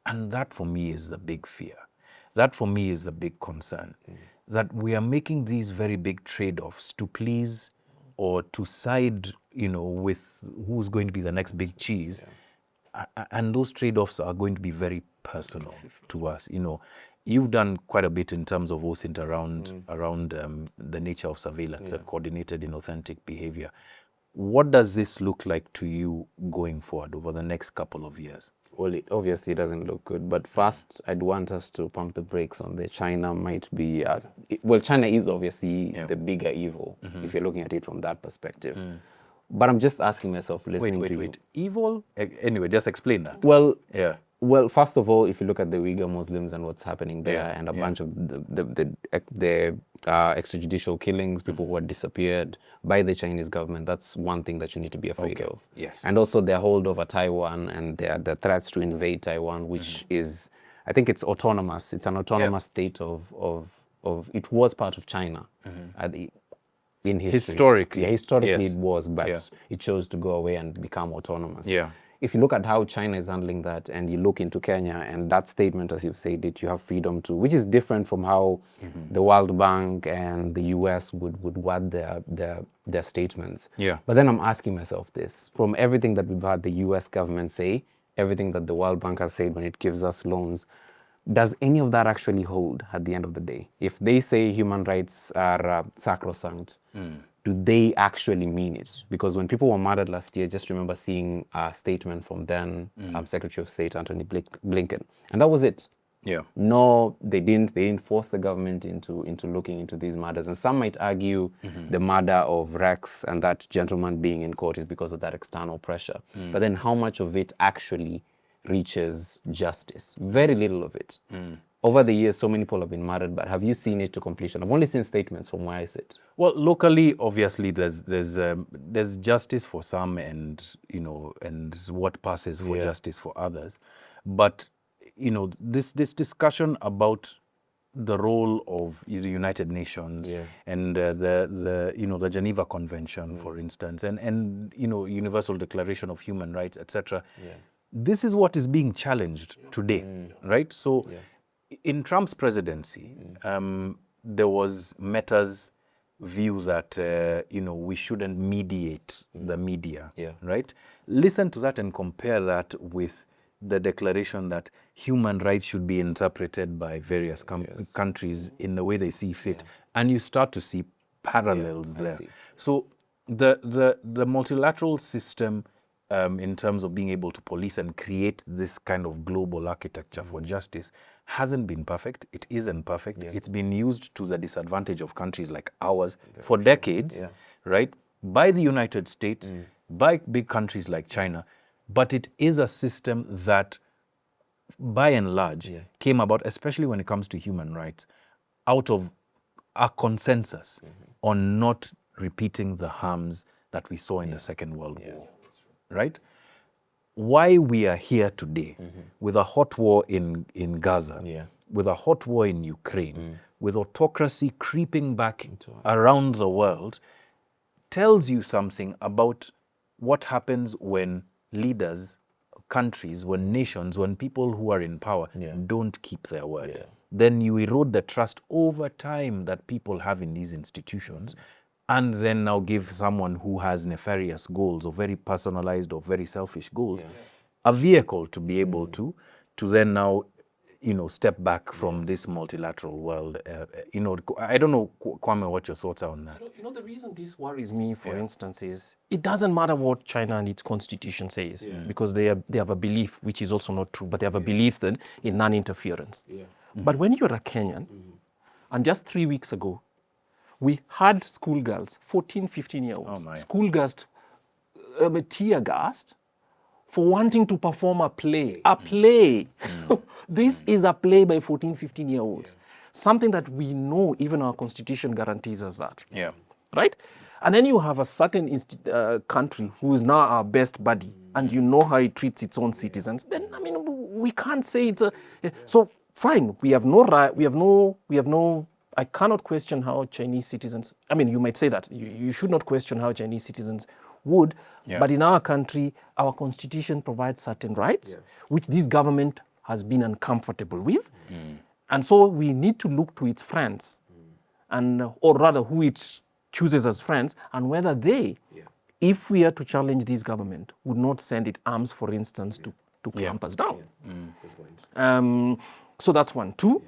And that for me is the big fear. That for me is the big concern. That we are making these very big trade-offs to please or to side, with who's going to be the next big cheese. And those trade-offs are going to be very personal to us. You've done quite a bit in terms of OSINT around the nature of surveillance and coordinated inauthentic behavior. What does this look like to you going forward over the next couple of years? Well, it obviously doesn't look good. But first, I'd want us to pump the brakes on the China might be... China is obviously the bigger evil, if you're looking at it from that perspective. But I'm just asking myself, listening to you... Wait. Evil? Anyway, just explain that. Well, first of all, if you look at the Uyghur Muslims and what's happening there, and a bunch of the extrajudicial killings, people who are disappeared by the Chinese government, that's one thing that you need to be afraid of. Yes. And also their hold over Taiwan and the threats to invade Taiwan, which is, I think it's autonomous. It's an autonomous state of it was part of China in history. Historically. Yeah, historically it was, but it chose to go away and become autonomous. Yeah. If you look at how China is handling that and you look into Kenya and that statement, as you've said it, you have freedom to, which is different from how the World Bank and the US would word their statements. Yeah. But then I'm asking myself this, from everything that we've had the US government say, everything that the World Bank has said when it gives us loans, does any of that actually hold at the end of the day? If they say human rights are sacrosanct, do they actually mean it? Because when people were murdered last year, just remember seeing a statement from then Secretary of State Antony Blinken, and that was it. Yeah. No, they didn't force the government into looking into these murders. And some might argue the murder of Rex and that gentleman being in court is because of that external pressure. But then how much of it actually reaches justice? Very little of it. Over the years, so many people have been murdered, but have you seen it to completion? I've only seen statements from where I sit. Well, locally, obviously, there's justice for some, and and what passes for justice for others. But this discussion about the role of the United Nations and the Geneva Convention, for instance, and Universal Declaration of Human Rights, etc. This is what is being challenged today, right? So. In Trump's presidency, there was matters view that, we shouldn't mediate the media, Yeah. right? Listen to that and compare that with the declaration that human rights should be interpreted by various countries in the way they see fit. And you start to see parallels there. So the multilateral system, in terms of being able to police and create this kind of global architecture for justice, hasn't been perfect. It isn't perfect. It's been used to the disadvantage of countries like ours for decades, right? By the United States, by big countries like China. But it is a system that, by and large, came about, especially when it comes to human rights, out of a consensus on not repeating the harms that we saw in the Second World War, right? Why we are here today with a hot war in Gaza, with a hot war in Ukraine, with autocracy creeping back around the world, tells you something about what happens when leaders, countries, when nations, when people who are in power don't keep their word. Then you erode the trust over time that people have in these institutions, and then now give someone who has nefarious goals or very personalized or very selfish goals a vehicle to be able to then now, step back from this multilateral world. I don't know, Kwame, what your thoughts are on that. The reason this worries me, for instance, is it doesn't matter what China and its constitution says, because they have a belief, which is also not true, but they have a belief then in non-interference. But when you're a Kenyan, and just 3 weeks ago, we had schoolgirls, 14, 15-year-olds, schoolgirls tear gassed for wanting to perform a play. A play. This is a play by 14, 15-year-olds. Something that we know even our constitution guarantees us that. Right? And then you have a certain country who is now our best buddy, and you know how it treats its own citizens. Then, we can't say it's a... So, fine, we have no right, I cannot question how Chinese citizens... you might say that. You should not question how Chinese citizens would, but in our country, our constitution provides certain rights, which this government has been uncomfortable with. And so we need to look to its friends, or rather who it chooses as friends, and whether they, if we are to challenge this government, would not send it arms, for instance, to clamp us down. So that's one. Two,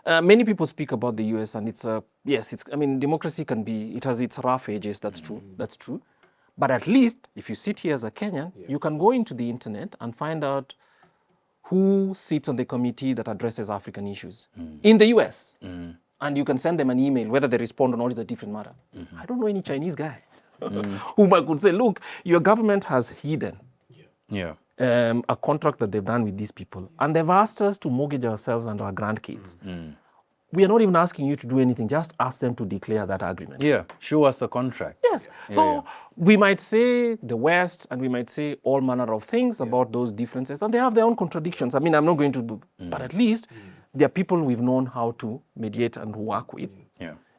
many people speak about the US, and democracy it has its rough edges, that's true. But at least, if you sit here as a Kenyan, you can go into the internet and find out who sits on the committee that addresses African issues in the US. And you can send them an email, whether they respond or not is a different matter. I don't know any Chinese guy whom I could say, look, your government has hidden a contract that they've done with these people, and they've asked us to mortgage ourselves and our grandkids. We are not even asking you to do anything, just ask them to declare that agreement. Show us a contract. Yes. We might say the West, and we might say all manner of things about those differences, and they have their own contradictions. I'm not going to, but at least there are people we've known how to mediate and work with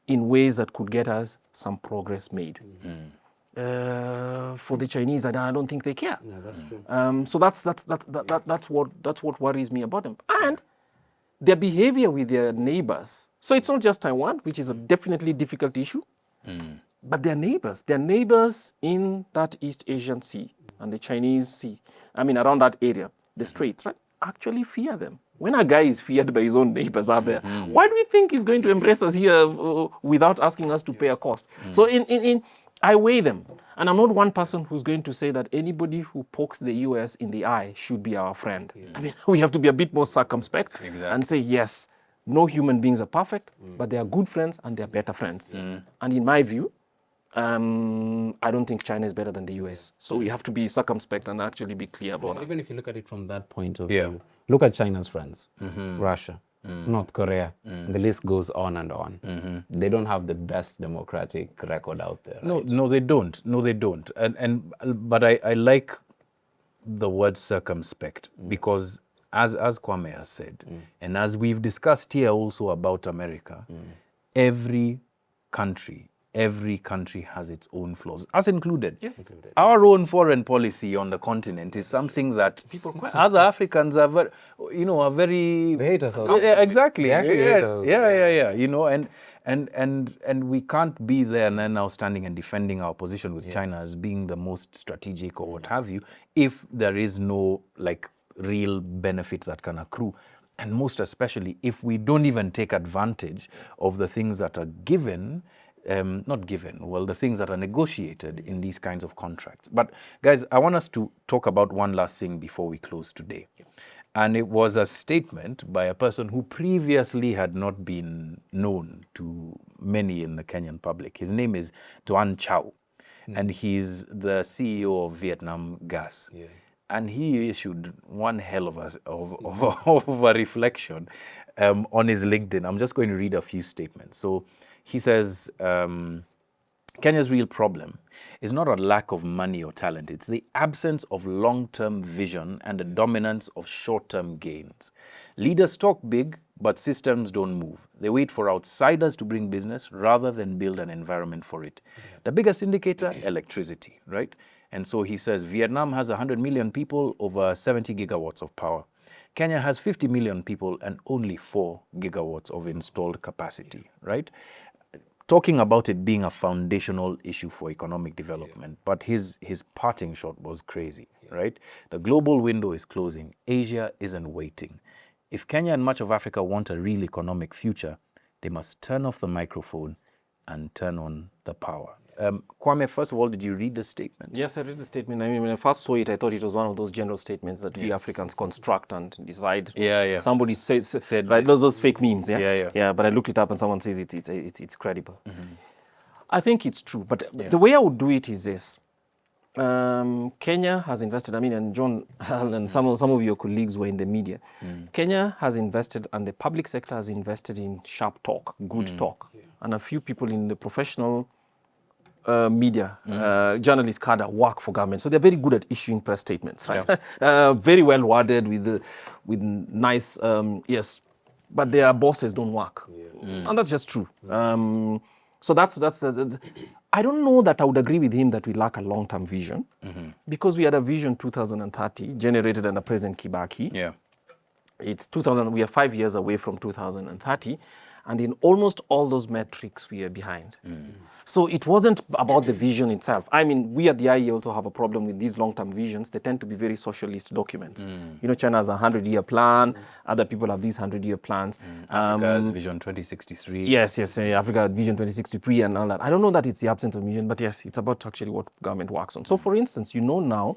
in ways that could get us some progress made. For the Chinese, I don't think they care. No, that's true. So that's what worries me about them, and their behavior with their neighbors. So it's not just Taiwan, which is a definitely difficult issue, but their neighbors in that East Asian Sea and the Chinese Sea, around that area, the straits, right, actually fear them. When a guy is feared by his own neighbors out there, why do we think he's going to embrace us here without asking us to pay a cost? So I weigh them. And I'm not one person who's going to say that anybody who pokes the US in the eye should be our friend. We have to be a bit more circumspect and say, yes, no human beings are perfect, but they are good friends and they are better friends. And in my view, I don't think China is better than the US. So we have to be circumspect and actually be clear about it. Even if you look at it from that point of view, look at China's friends, Russia, North Korea, the list goes on and on. They don't have the best democratic record out there. No, right? No, they don't. But I like the word circumspect because as Kwame has said, and as we've discussed here also about America, every country has its own flaws, us included. Yes. Our own foreign policy on the continent is something that people question. Other Africans are very, are very... They hate us. Exactly. They actually hate us. Yeah. And we can't be there and then now standing and defending our position with China as being the most strategic or what have you, if there is no like real benefit that can accrue. And most especially if we don't even take advantage of the things that are given, not given, well, the things that are negotiated in these kinds of contracts. But guys, I want us to talk about one last thing before we close today. And it was a statement by a person who previously had not been known to many in the Kenyan public. His name is Tuan Chau, and he's the CEO of Vietnam Gas. Yeah. And he issued one hell of a reflection on his LinkedIn. I'm just going to read a few statements. So he says, Kenya's real problem is not a lack of money or talent. It's the absence of long-term vision and the dominance of short-term gains. Leaders talk big, but systems don't move. They wait for outsiders to bring business rather than build an environment for it. The biggest indicator, electricity, right? And so he says, Vietnam has 100 million people, over 70 gigawatts of power. Kenya has 50 million people and only 4 gigawatts of installed capacity, right? Talking about it being a foundational issue for economic development, but his parting shot was crazy, right? The global window is closing. Asia isn't waiting. If Kenya and much of Africa want a real economic future, they must turn off the microphone and turn on the power. Kwame, first of all, did you read the statement? Yes, I read the statement. I mean, when I first saw it, I thought it was one of those general statements that we Africans construct and decide. Somebody said right, those fake memes, yeah, but I looked it up and someone says it's credible. Mm-hmm. I think it's true, but the way I would do it is this. Kenya has invested, I mean, and John and some of your colleagues were in the media. Kenya has invested, and the public sector has invested in sharp talk, good talk. And a few people in the professional media, journalist cadre work for government. So they're very good at issuing press statements, right? Very well worded with nice, yes, but their bosses don't work. And that's just true. So that's I don't know that I would agree with him that we lack a long-term vision, because we had a vision 2030 generated under President Kibaki. Yeah. It's 2000, we are 5 years away from 2030. And in almost all those metrics, we are behind. So it wasn't about the vision itself. I mean, we at the IE also have a problem with these long-term visions. They tend to be very socialist documents. You know, China has a 100-year plan. Other people have these 100-year plans. Africa's Vision 2063. Yes, Africa Vision 2063 and all that. I don't know that it's the absence of vision, but yes, it's about actually what government works on. So for instance, you know now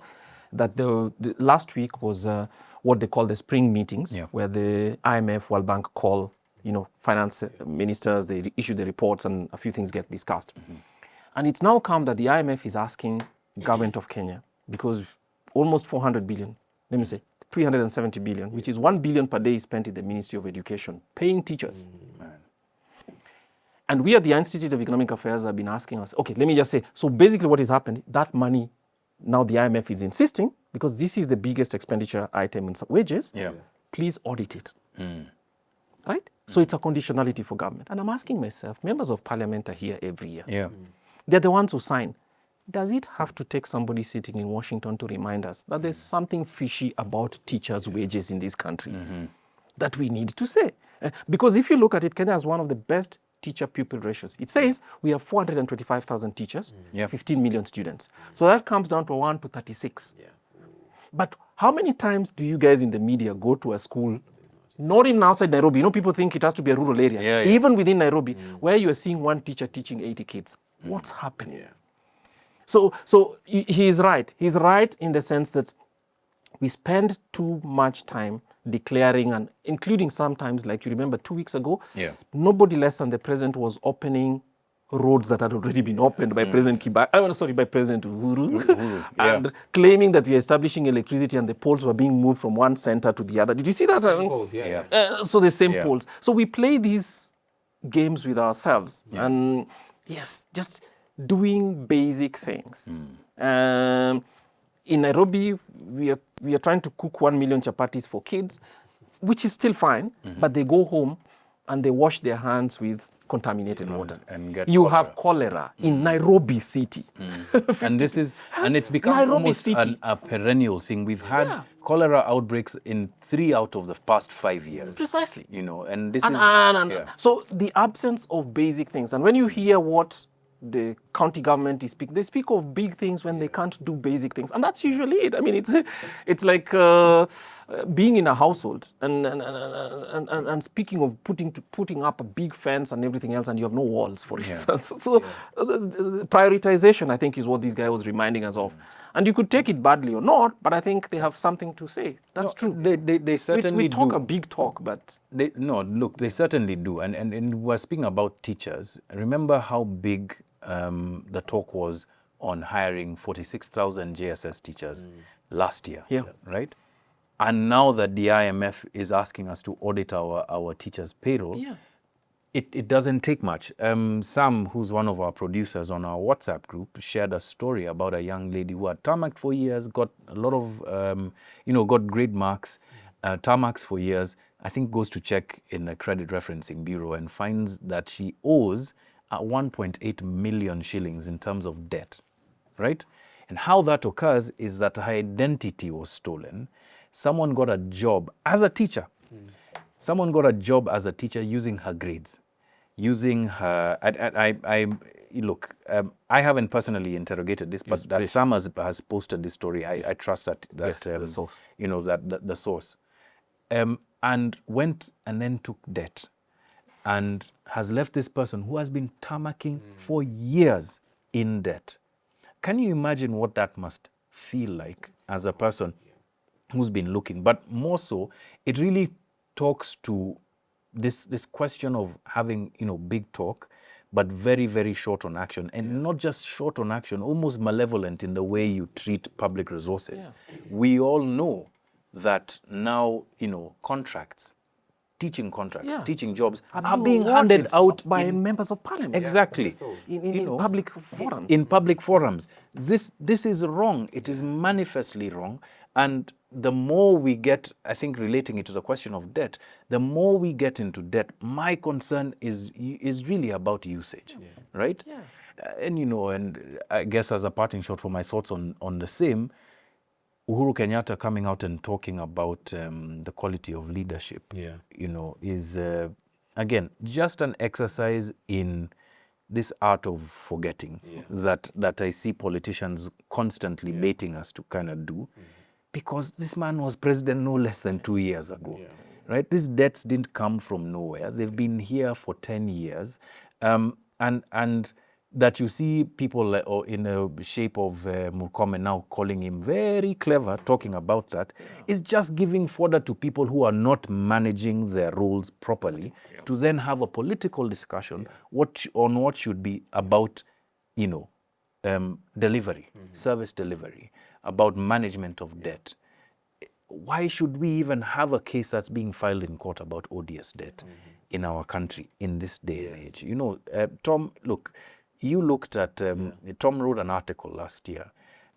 that the last week was what they call the spring meetings, where the IMF, World Bank call finance ministers, they issue the reports and a few things get discussed. And it's now come that the IMF is asking government of Kenya, because almost 400 billion, let me say 370 billion, which is 1 billion per day spent in the Ministry of Education, paying teachers. And we at the Institute of Economic Affairs have been asking us, okay, let me just say, so basically what has happened, that money, now the IMF is insisting, because this is the biggest expenditure item in wages, please audit it. Right? So it's a conditionality for government. And I'm asking myself, members of parliament are here every year. They're the ones who sign. Does it have to take somebody sitting in Washington to remind us that there's something fishy about teachers' wages in this country that we need to say? Because if you look at it, Kenya has one of the best teacher-pupil ratios. It says we have 425,000 teachers, 15 million students. So that comes down to 1 to 36. But how many times do you guys in the media go to a school, not even outside Nairobi? You know, people think it has to be a rural area. Even within Nairobi, where you are seeing one teacher teaching 80 kids. What's happening? So he is right. He's right in the sense that we spend too much time declaring, and including sometimes, like you remember 2 weeks ago, nobody less than the president was opening roads that had already been opened by President Kibaki, by President Uhuru, and claiming that we are establishing electricity and the poles were being moved from one center to the other. Did you see that? Poles, so the same poles. So we play these games with ourselves, and yes, just doing basic things. In Nairobi, we are trying to cook 1 million chapatis for kids, which is still fine, but they go home and they wash their hands with contaminated water. and get you cholera. have cholera in Nairobi City. And it's become Nairobi almost City. a perennial thing. We've had cholera outbreaks in 3 out of the past 5 years. Precisely. You know, and this And, is and so the absence of basic things. And when you hear what the county government is speaking, they speak of big things when they can't do basic things, and that's usually it. I mean, it's like being in a household and speaking of putting up a big fence and everything else, and you have no walls, for instance. So the prioritization, I think, is what this guy was reminding us of. And you could take it badly or not, but I think they have something to say. That's true. They certainly we talk do. a big talk, but They certainly do. And we're speaking about teachers. Remember how big the talk was on hiring 46,000 JSS teachers last year, right? And now that the IMF is asking us to audit our teachers' payroll, it doesn't take much. Sam, who's one of our producers on our WhatsApp group, shared a story about a young lady who had tarmacked for years, got a lot of, got great marks, tarmacks for years, I think goes to check in the Credit Referencing Bureau and finds that she owes 1.8 million shillings in terms of debt, right? And how that occurs is that her identity was stolen. Someone got a job as a teacher. Someone got a job as a teacher using her grades, using her. I haven't personally interrogated this, but that Sam has posted this story. I trust that the source. The source, and went and then took debt, and has left this person who has been tarmacking for years in debt. Can you imagine what that must feel like as a person who's been looking? But more so, it really talks to this question of having, big talk, but very, very short on action. And not just short on action, almost malevolent in the way you treat public resources. We all know that now, contracts, teaching contracts, teaching jobs are being handed out by members of parliament. Exactly. In public forums. In public forums. This is wrong. It is manifestly wrong. And the more we get, I think relating it to the question of debt, the more we get into debt, my concern is really about usage, right? And I guess as a parting shot for my thoughts on the same, Uhuru Kenyatta coming out and talking about the quality of leadership, is, again, just an exercise in this art of forgetting that I see politicians constantly baiting us to kind of do, because this man was president no less than 2 years ago, right? These debts didn't come from nowhere. They've been here for 10 years. And that you see people in the shape of Murkomen now calling him very clever, talking about that, is just giving fodder to people who are not managing their roles properly to then have a political discussion on what should be about, delivery, service delivery, about management of debt. Why should we even have a case that's being filed in court about odious debt in our country in this day and age? Tom, look, you looked at, Tom wrote an article last year.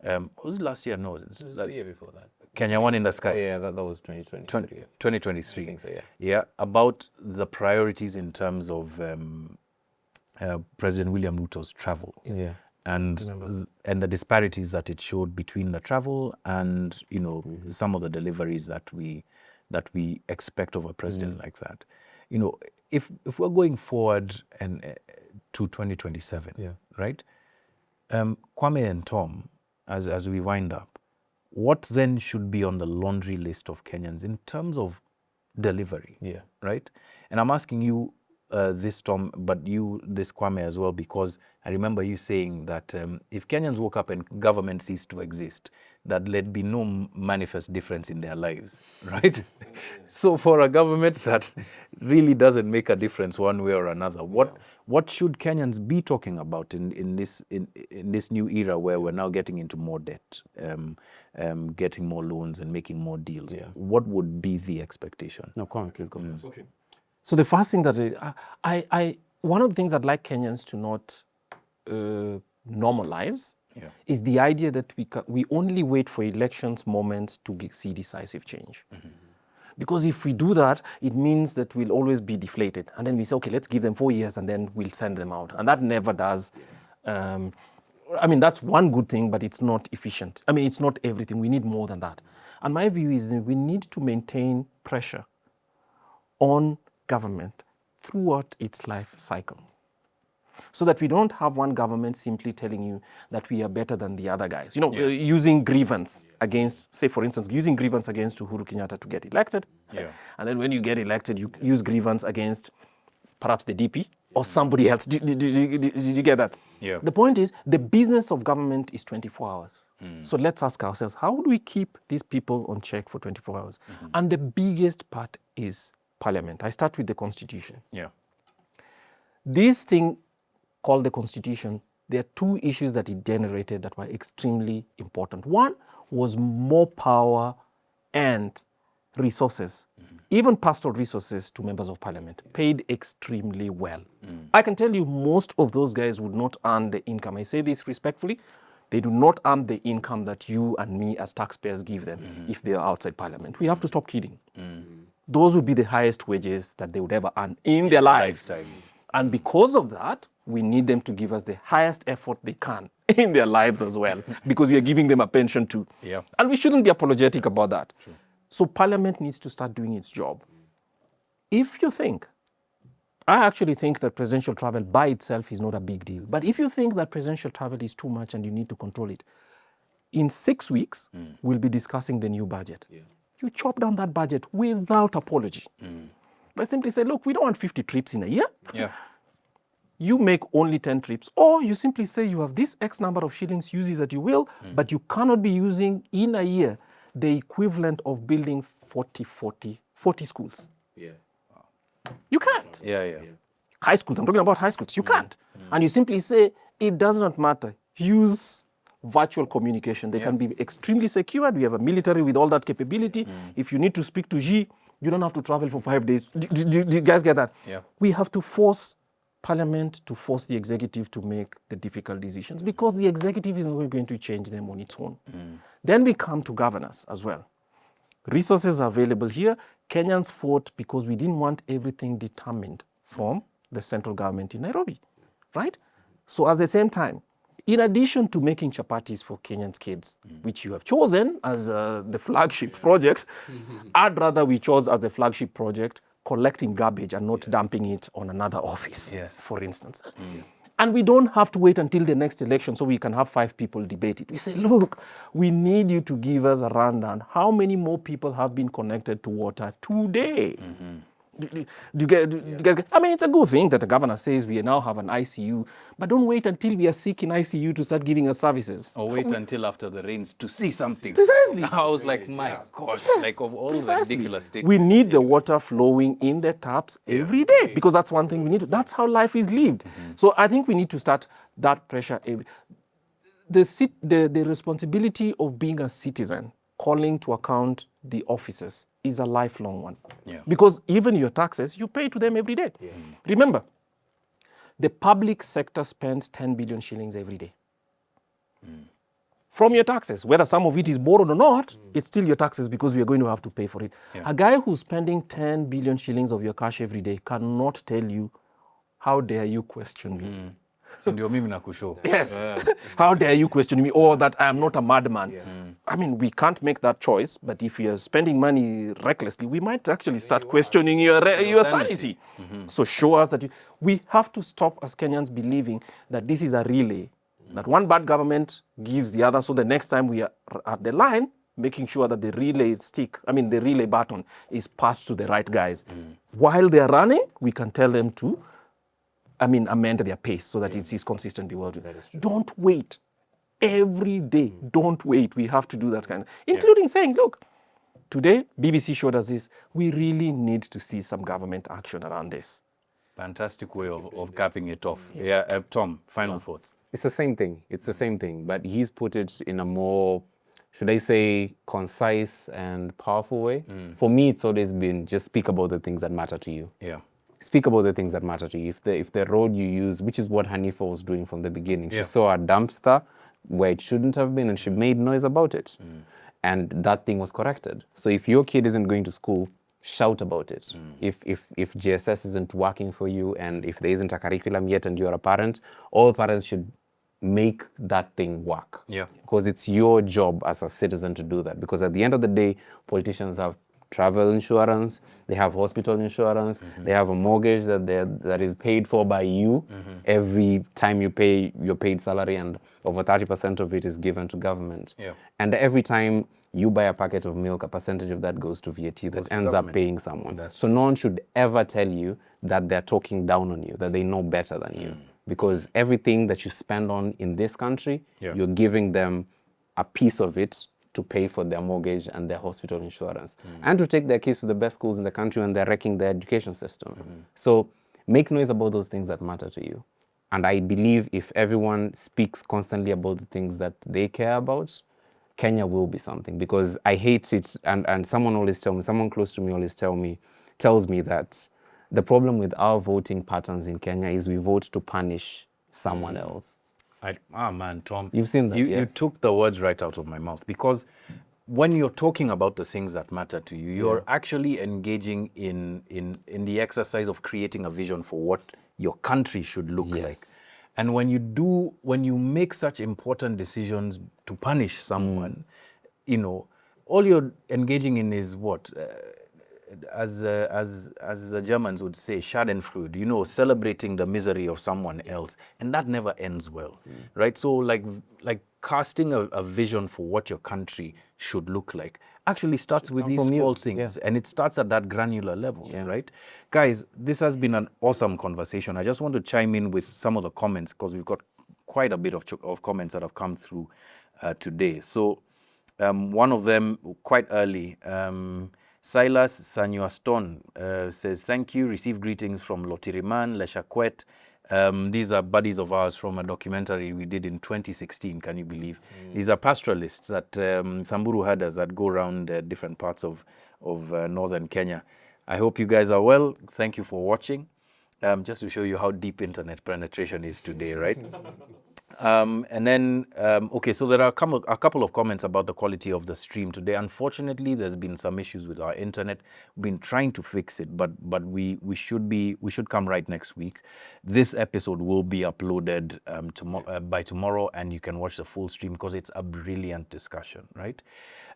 Was it last year? No, it was the year before that. Kenya One in the Sky. Yeah, that was 2023. 2023. I think so, yeah. Yeah, about the priorities in terms of President William Ruto's travel. Yeah. And the disparities that it showed between the travel and, some of the deliveries that we expect of a president like that. If we're going forward and to 2027, right? Kwame and Tom, as we wind up, what then should be on the laundry list of Kenyans in terms of delivery, right? And I'm asking you this, Tom, but you, this Kwame as well, because I remember you saying that if Kenyans woke up and government ceased to exist, that there'd be no manifest difference in their lives, right? So for a government that really doesn't make a difference one way or another, what should Kenyans be talking about in this new era where we're now getting into more debt, getting more loans and making more deals? What would be the expectation? No, Kwame, please go. Okay. So the first thing that one of the things I'd like Kenyans to not normalize is the idea that we only wait for elections moments to see decisive change. Because if we do that, it means that we'll always be deflated. And then we say, okay, let's give them 4 years and then we'll send them out. And that never does. I mean, that's one good thing, but it's not efficient. I mean, it's not everything. We need more than that. And my view is that we need to maintain pressure on government throughout its life cycle, so that we don't have one government simply telling you that we are better than the other guys. You know, using grievance against, say for instance, using grievance against Uhuru Kenyatta to get elected. Yeah. And then when you get elected, you use grievance against perhaps the DP or somebody else. Did you get that? Yeah. The point is, the business of government is 24 hours. So let's ask ourselves, how do we keep these people on check for 24 hours? And the biggest part is Parliament. I start with the Constitution. Yeah. This thing called the Constitution, there are two issues that it generated that were extremely important. One was more power and resources, even pastoral resources to members of Parliament, paid extremely well. I can tell you most of those guys would not earn the income. I say this respectfully. They do not earn the income that you and me as taxpayers give them if they are outside Parliament. We have to stop kidding. Those would be the highest wages that they would ever earn in their lives. And because of that, we need them to give us the highest effort they can in their lives as well, because we are giving them a pension too. Yeah. And we shouldn't be apologetic about that. True. So Parliament needs to start doing its job. If you think, I actually think that presidential travel by itself is not a big deal. But if you think that presidential travel is too much and you need to control it, in 6 weeks, we'll be discussing the new budget. Yeah. You chop down that budget without apology. But simply say, look, we don't want 50 trips in a year. Yeah. You make only 10 trips. Or you simply say you have this X number of shillings, use it as you will, but you cannot be using in a year the equivalent of building 40 schools. Yeah. Wow. You can't. Yeah. High schools, I'm talking about high schools. You can't. And you simply say, it does not matter. Use virtual communication. They can be extremely secured. We have a military with all that capability. If you need to speak to Xi, you don't have to travel for 5 days. Do you guys get that? Yeah. We have to force Parliament to force the executive to make the difficult decisions, because the executive is not going to change them on its own. Then we come to governance as well. Resources are available here. Kenyans fought because we didn't want everything determined from the central government in Nairobi, right? So at the same time, in addition to making chapatis for Kenyans' kids, which you have chosen as the flagship project, I'd rather we chose as the flagship project collecting garbage and not dumping it on another office, for instance. And we don't have to wait until the next election so we can have 5 people debate it. We say, look, we need you to give us a rundown. How many more people have been connected to water today? Do you guys get? I mean, it's a good thing that the governor says we now have an ICU, but don't wait until we are sick in ICU to start giving us services. Or wait until after the rains to see something. Precisely. I was like, my gosh, like of all the ridiculous statements. We need the water flowing in the taps every day, because that's one thing we need to. That's how life is lived. So I think we need to start that pressure. The responsibility of being a citizen, calling to account the officers, is a lifelong one. Yeah. Because even your taxes, you pay to them every day. Yeah. Remember, the public sector spends 10 billion shillings every day. From your taxes, whether some of it is borrowed or not, it's still your taxes, because we are going to have to pay for it. Yeah. A guy who's spending 10 billion shillings of your cash every day cannot tell you, how dare you question me? Yes. How dare you question me, or that I am not a madman? I mean, we can't make that choice, but if you're spending money recklessly, we might actually start questioning your sanity. So show us that we have to stop as Kenyans believing that this is a relay, that one bad government gives the other, so the next time we are at the line, making sure that the relay button is passed to the right guys. While they're running, we can tell them to amend their pace so that it is consistently well done. Don't wait. Every day, don't wait. We have to do that kind of, including saying, look, today, BBC showed us this. We really need to see some government action around this. Fantastic way of capping it off. Yeah, Tom, final thoughts. It's the same thing. It's the same thing, but he's put it in a more, should I say, concise and powerful way. For me, it's always been just speak about the things that matter to you. Yeah. Speak about the things that matter to you. If the road you use, which is what Hanifa was doing from the beginning, she saw a dumpster where it shouldn't have been, and she made noise about it. And that thing was corrected. So if your kid isn't going to school, shout about it. If GSS isn't working for you, and if there isn't a curriculum yet and you're a parent, all parents should make that thing work. Yeah. Because it's your job as a citizen to do that. Because at the end of the day, politicians have travel insurance, they have hospital insurance, they have a mortgage that is paid for by you every time you pay your paid salary, and over 30% of it is given to government. Yeah. And every time you buy a packet of milk, a percentage of that goes to VAT that ends up paying someone. So no one should ever tell you that they're talking down on you, that they know better than you. Because everything that you spend on in this country, you're giving them a piece of it to pay for their mortgage and their hospital insurance, and to take their kids to the best schools in the country when they're wrecking their education system. So make noise about those things that matter to you. And I believe if everyone speaks constantly about the things that they care about, Kenya will be something. Because I hate it, and someone always tell me, someone close to me always tells me that the problem with our voting patterns in Kenya is we vote to punish someone else. Man, Tom, You've seen that, you took the words right out of my mouth, because when you're talking about the things that matter to you, you're actually engaging in the exercise of creating a vision for what your country should look like. And when you make such important decisions to punish someone, all you're engaging in is what? As the Germans would say, Schadenfreude, celebrating the misery of someone else, and that never ends well, right? So like casting a vision for what your country should look like actually starts with these small things, and it starts at that granular level, right? Guys, this has been an awesome conversation. I just want to chime in with some of the comments, because we've got quite a bit of comments that have come through today. So one of them quite early, Silas Sanyuaston says, thank you, receive greetings from Lotiriman, Leshakwet. These are buddies of ours from a documentary we did in 2016, can you believe? These are pastoralists that Samburu herders that go around different parts of northern Kenya. I hope you guys are well. Thank you for watching. Just to show you how deep internet penetration is today, right? And then, okay, so there are a couple of comments about the quality of the stream today. Unfortunately, there's been some issues with our internet. We've been trying to fix it, but we should come right next week. This episode will be uploaded by tomorrow, and you can watch the full stream because it's a brilliant discussion, right?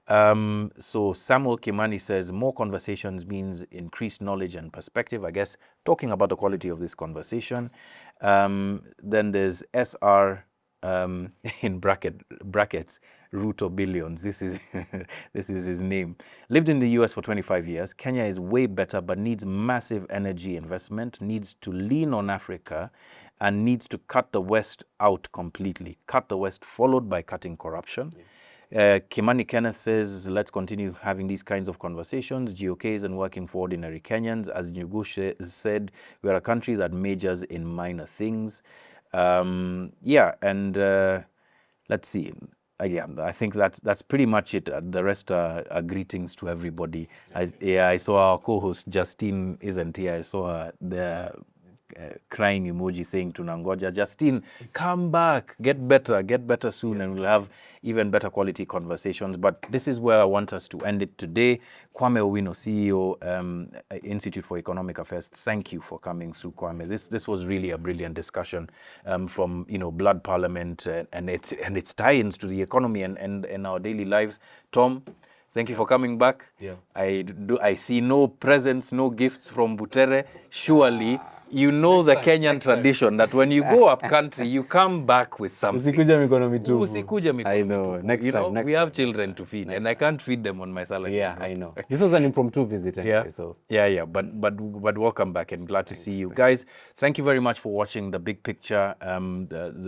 So Samuel Kimani says, more conversations means increased knowledge and perspective. I guess talking about the quality of this conversation. Then there's SR in brackets, Ruto Billions. This is this is his name. Lived in the US for 25 years. Kenya is way better, but needs massive energy investment, needs to lean on Africa, and needs to cut the West out completely. Cut the West, followed by cutting corruption. Kimani Kenneth says, let's continue having these kinds of conversations. GOK isn't working for ordinary Kenyans. As Nyugush said, we're a country that majors in minor things. And let's see. I think that's pretty much it. The rest are greetings to everybody. I saw our co-host Justine isn't here. I saw the crying emoji saying tunangoja. Justine, come back, get better soon, and we'll have even better quality conversations. But this is where I want us to end it today. Kwame Owino, CEO, Institute for Economic Affairs, thank you for coming through, Kwame. This was really a brilliant discussion from blood parliament and its tie-ins to the economy and our daily lives. Tom, thank you for coming back. Yeah. I see no presents, no gifts from Butere. Surely the Kenyan tradition that when you go up country, you come back with something. I know. Next time. We have children to feed, and I can't feed them on my salary. Yeah, I know. This was an impromptu visit anyway, so. Yeah. But welcome back, and glad to see you guys. Thank you very much for watching The Big Picture.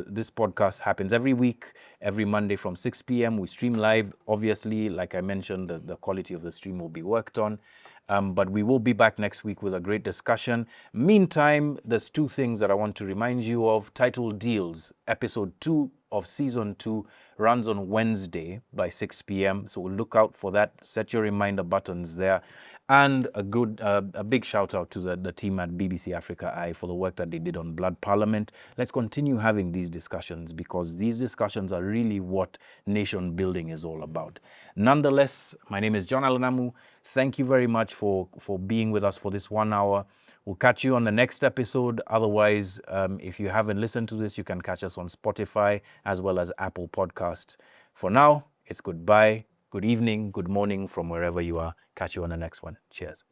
This podcast happens every week, every Monday from 6 p.m. We stream live. Obviously, like I mentioned, the quality of the stream will be worked on. But we will be back next week with a great discussion. Meantime, there's two things that I want to remind you of. Title Deals, Episode 2 of season 2 runs on Wednesday by 6 p.m. So look out for that. Set your reminder buttons there. And a big shout out to the team at BBC Africa Eye for the work that they did on Blood Parliament. Let's continue having these discussions, because these discussions are really what nation building is all about. Nonetheless, my name is John Alanamu. Thank you very much for being with us for this 1 hour. We'll catch you on the next episode. Otherwise, if you haven't listened to this, you can catch us on Spotify as well as Apple Podcasts. For now, it's goodbye, good evening, good morning from wherever you are. Catch you on the next one. Cheers.